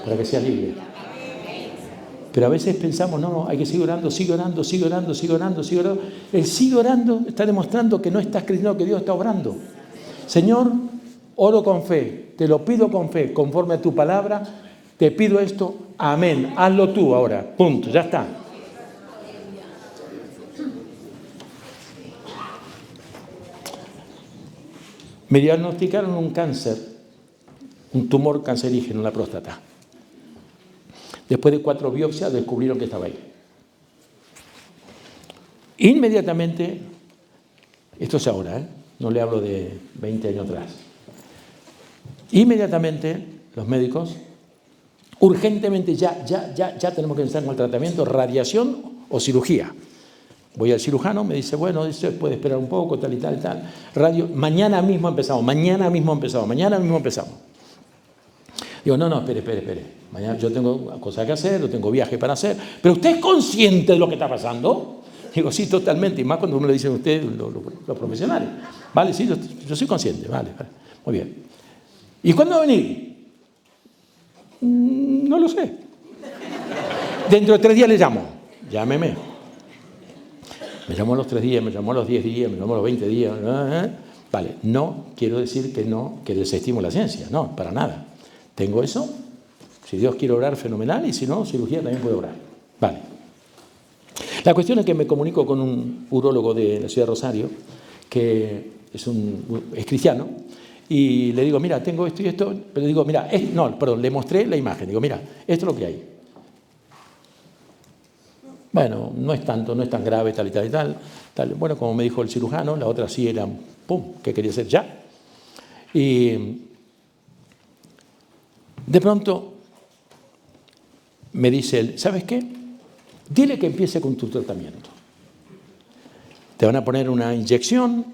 para que seas libre. Pero a veces pensamos, no, hay que seguir orando, sigue orando, sigue orando, sigue orando, sigue orando. El sigue orando está demostrando que no estás creyendo que Dios está obrando. Señor, oro con fe, te lo pido con fe, conforme a tu palabra, te pido esto, amén. Hazlo tú ahora, punto, ya está. Me diagnosticaron un cáncer, un tumor cancerígeno en la próstata. Después de 4 biopsias descubrieron que estaba ahí. Inmediatamente, esto es ahora, no le hablo de 20 años atrás. Inmediatamente los médicos, urgentemente ya tenemos que empezar con el tratamiento, radiación o cirugía. Voy al cirujano, me dice, bueno, eso puede esperar un poco, tal y tal y tal. Mañana mismo empezamos. Digo, no, espere. Mañana yo tengo cosas que hacer, yo tengo viaje para hacer. ¿Pero usted es consciente de lo que está pasando? Digo, sí, totalmente. Y más cuando uno le dice a usted, los profesionales. Vale, sí, yo soy consciente. Vale. Muy bien. ¿Y cuándo va a venir? No lo sé. Dentro de 3 días le llamo. Llámeme. Me llamó a los 3 días, me llamó a los 10 días, me llamó a los 20 días. Vale, no quiero decir que desestimo la ciencia. No, para nada. Tengo eso. Si Dios quiere orar, fenomenal. Y si no, cirugía también puede orar. Vale. La cuestión es que me comunico con un urólogo de la ciudad de Rosario, que es cristiano, y le digo, mira, tengo esto y esto, pero digo, mira, le mostré la imagen, digo, mira, esto es lo que hay. Bueno, no es tan grave, tal y tal y tal. Bueno, como me dijo el cirujano, la otra sí era, pum, que quería hacer ya. Y de pronto me dice él, ¿sabes qué? Dile que empiece con tu tratamiento. Te van a poner una inyección,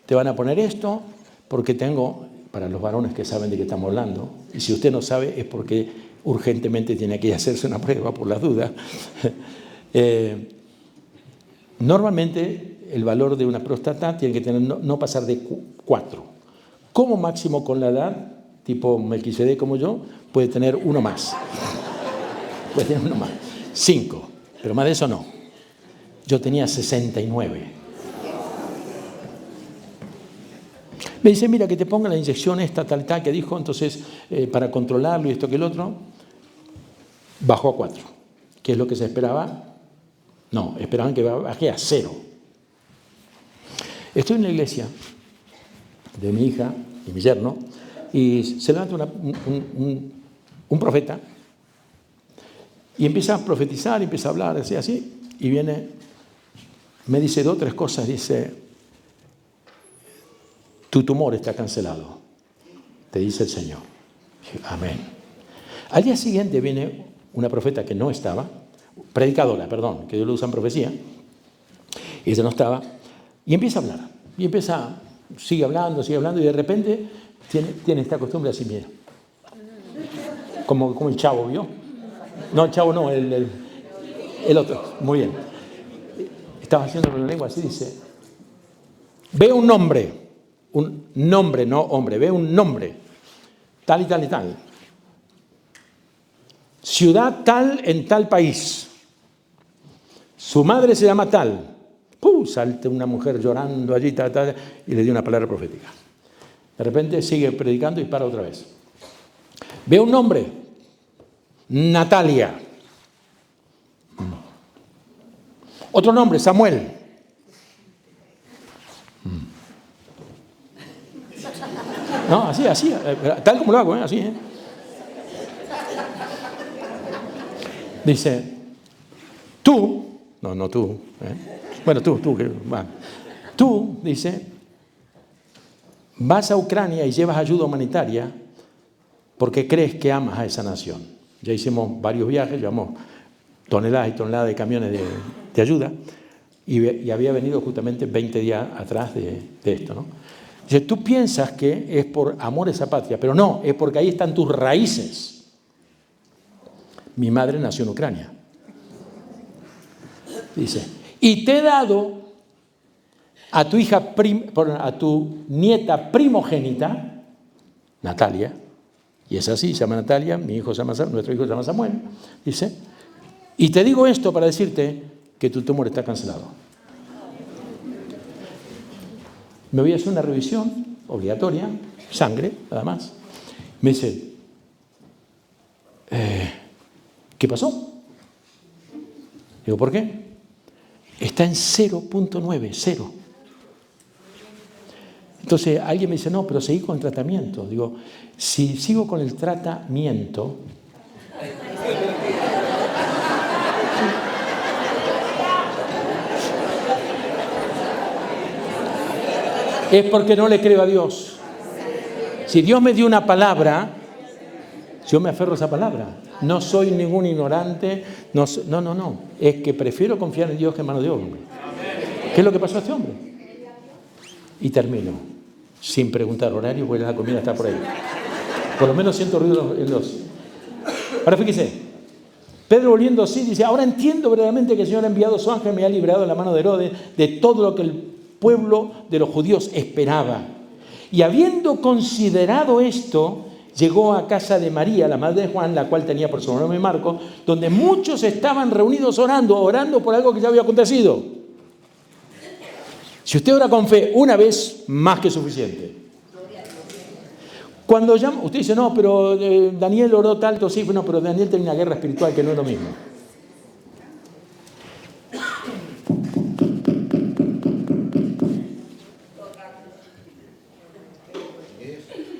te van a poner esto, porque tengo, para los varones que saben de qué estamos hablando, y si usted no sabe es porque urgentemente tiene que hacerse una prueba por las dudas. Normalmente el valor de una próstata tiene que tener, no pasar de 4. Como máximo con la edad, tipo Melquisedec como yo, puede tener uno más. Puede tener uno más. 5, pero más de eso no. Yo tenía 69. Me dice, mira, que te ponga la inyección esta, tal, que dijo, entonces, para controlarlo y esto que el otro, bajó a 4. ¿Qué es lo que se esperaba? No, esperaban que baje a 0. Estoy en la iglesia de mi hija y mi yerno, y se levanta un profeta, y empieza a profetizar, empieza a hablar, así, y viene, me dice 2 o 3 cosas, dice, tu tumor está cancelado, te dice el Señor. Dije, amén. Al día siguiente viene una profeta que no estaba, predicadora, perdón, que Dios lo usa en profecía, y ella no estaba, y empieza a hablar, y sigue hablando, y de repente tiene esta costumbre así, mira, como el Chavo, ¿vio? No, el Chavo no, el otro, muy bien. Estaba haciendo con la lengua así, dice, ve un nombre, no hombre, ve un nombre, tal y tal y tal, ciudad tal en tal país, su madre se llama tal. Salta una mujer llorando allí, y le dio una palabra profética. De repente sigue predicando y para otra vez. Ve un nombre, Natalia. Otro nombre, Samuel. No, así, tal como lo hago, así. Dice, tú, no tú, bueno, tú, dice, vas a Ucrania y llevas ayuda humanitaria porque crees que amas a esa nación. Ya hicimos varios viajes, llevamos toneladas y toneladas de camiones de ayuda, y había venido justamente 20 días atrás de esto, ¿no? Dice, tú piensas que es por amor a esa patria, pero no, es porque ahí están tus raíces. Mi madre nació en Ucrania. Dice, y te he dado a tu nieta primogénita, Natalia, y es así, se llama Natalia, nuestro hijo se llama Samuel, dice, y te digo esto para decirte que tu tumor está cancelado. Me voy a hacer una revisión obligatoria, sangre, nada más. Me dice, ¿qué pasó? Digo, ¿por qué? Está en 0.9, 0. Entonces alguien me dice, no, pero seguí con el tratamiento. Digo, si sigo con el tratamiento, es porque no le creo a Dios. Si Dios me dio una palabra, yo me aferro a esa palabra. No soy ningún ignorante. No. Es que prefiero confiar en Dios que en manos de hombre. ¿Qué es lo que pasó a este hombre? Y termino, sin preguntar horario, porque la comida está por ahí. Por lo menos siento ruido en los... Ahora fíjese, Pedro volviendo así dice, ahora entiendo verdaderamente que el Señor ha enviado su ángel, me ha librado de la mano de Herodes, de todo lo que el pueblo de los judíos esperaba. Y habiendo considerado esto, llegó a casa de María, la madre de Juan, la cual tenía por sobrenombre Marcos, donde muchos estaban reunidos orando por algo que ya había acontecido. Si usted ora con fe una vez, más que suficiente. Cuando llama, usted dice, no, pero Daniel oró tanto, sí, no, pero Daniel tenía una guerra espiritual que no es lo mismo.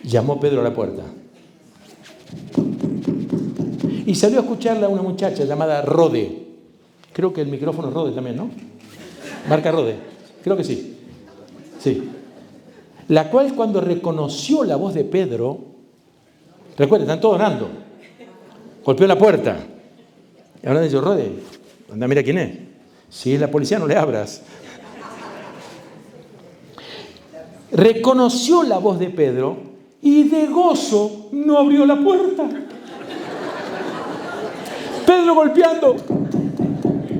Llamó Pedro a la puerta. Y salió a escucharla a una muchacha llamada Rode. Creo que el micrófono es Rode también, ¿no? Marca Rode. Creo que sí. Sí. La cual, cuando reconoció la voz de Pedro, recuerden, están todos orando, golpeó la puerta. Y ahora dice, Rode, anda, mira quién es. Si es la policía, no le abras. Reconoció la voz de Pedro y de gozo no abrió la puerta. Pedro golpeando,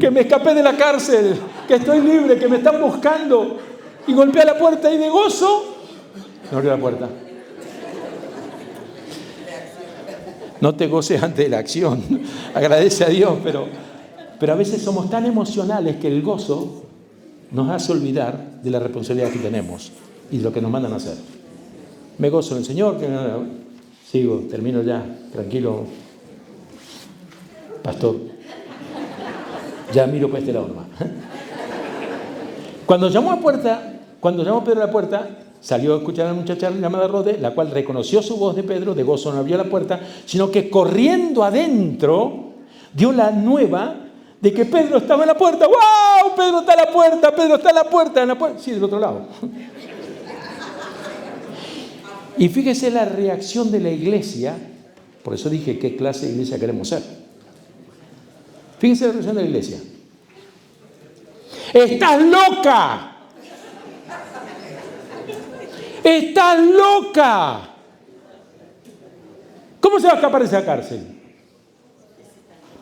que me escapé de la cárcel, que estoy libre, que me están buscando, y golpea la puerta y de gozo no abrió la puerta. No te goces antes de la acción, agradece a Dios, pero a veces somos tan emocionales que el gozo nos hace olvidar de la responsabilidad que tenemos y de lo que nos mandan a hacer. Me gozo en el Señor, sigo, termino ya, tranquilo, pastor, ya miro para este lado nomás. Cuando llamó Pedro a la puerta, salió a escuchar a la muchacha llamada Rode, la cual reconoció su voz de Pedro, de gozo no abrió la puerta, sino que corriendo adentro dio la nueva de que Pedro estaba en la puerta. ¡Wow! Pedro está en la puerta, Pedro está en la puerta. Sí, del otro lado. Y fíjese la reacción de la iglesia, por eso dije qué clase de iglesia queremos ser. Fíjese la reacción de la iglesia. ¡Estás loca! ¡Estás loca! ¿Cómo se va a escapar de esa cárcel?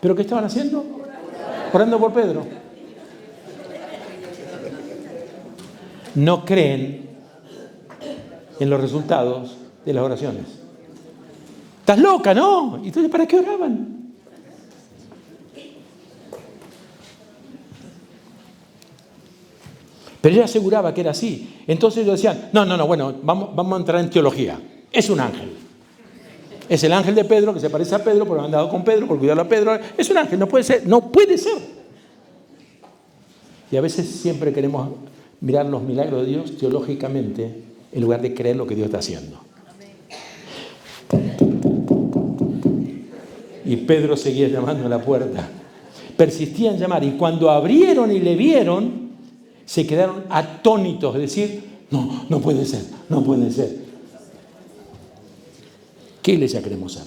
¿Pero qué estaban haciendo? Orando por Pedro. No creen en los resultados de las oraciones. ¿Estás loca, no? ¿Y entonces para qué oraban? Pero ella aseguraba que era así. Entonces ellos decían, no, bueno, vamos a entrar en teología. Es un ángel. Es el ángel de Pedro, que se parece a Pedro, porque han andado con Pedro, por cuidarlo a Pedro. Es un ángel, no puede ser. Y a veces siempre queremos mirar los milagros de Dios teológicamente, en lugar de creer lo que Dios está haciendo. Y Pedro seguía llamando a la puerta. Persistía en llamar. Y cuando abrieron y le vieron, se quedaron atónitos, es decir, no puede ser. ¿Qué iglesia queremos ser?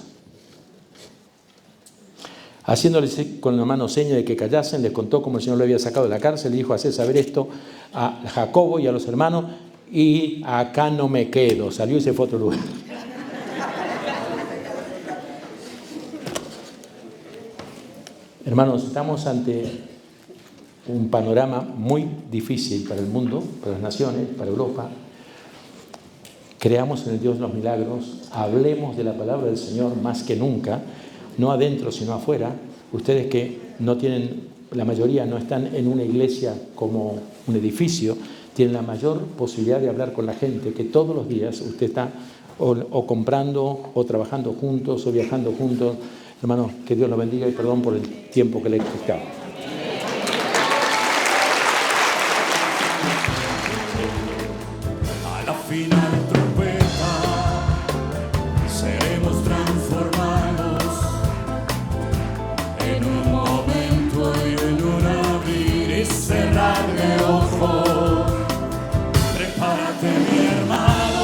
Haciéndoles con la mano seña de que callasen, les contó cómo el Señor lo había sacado de la cárcel, le dijo, haced saber esto a Jacobo y a los hermanos, y acá no me quedo. Salió y se fue a otro lugar. Hermanos, estamos ante un panorama muy difícil para el mundo, para las naciones, para Europa. Creamos en el Dios de los milagros, hablemos de la palabra del Señor más que nunca, no adentro sino afuera. Ustedes que no tienen, la mayoría no están en una iglesia como un edificio, tienen la mayor posibilidad de hablar con la gente, que todos los días usted está o comprando, o trabajando juntos, o viajando juntos. Hermanos, que Dios los bendiga y perdón por el tiempo que le he quitado. A la final trompeta seremos transformados en un momento y en un abrir y cerrar de ojos. Prepárate, mi hermano,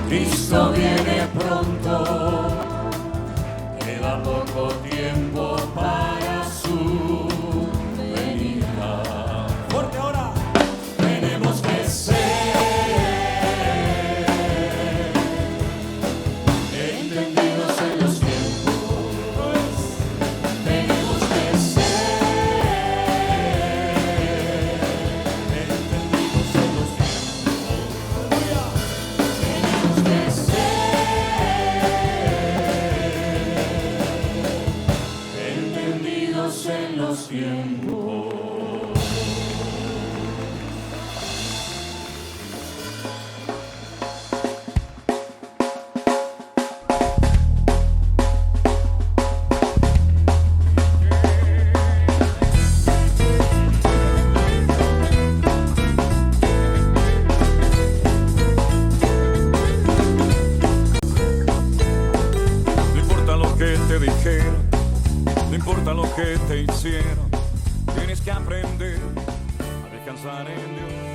Cristo viene pronto. Queda poco tiempo para su venida. Fuerte ahora. Tenemos que ser entendidos en los tiempos. Tenemos que ser entendidos en los tiempos. Tenemos que ser que te hicieron. Tienes que aprender a descansar en Dios.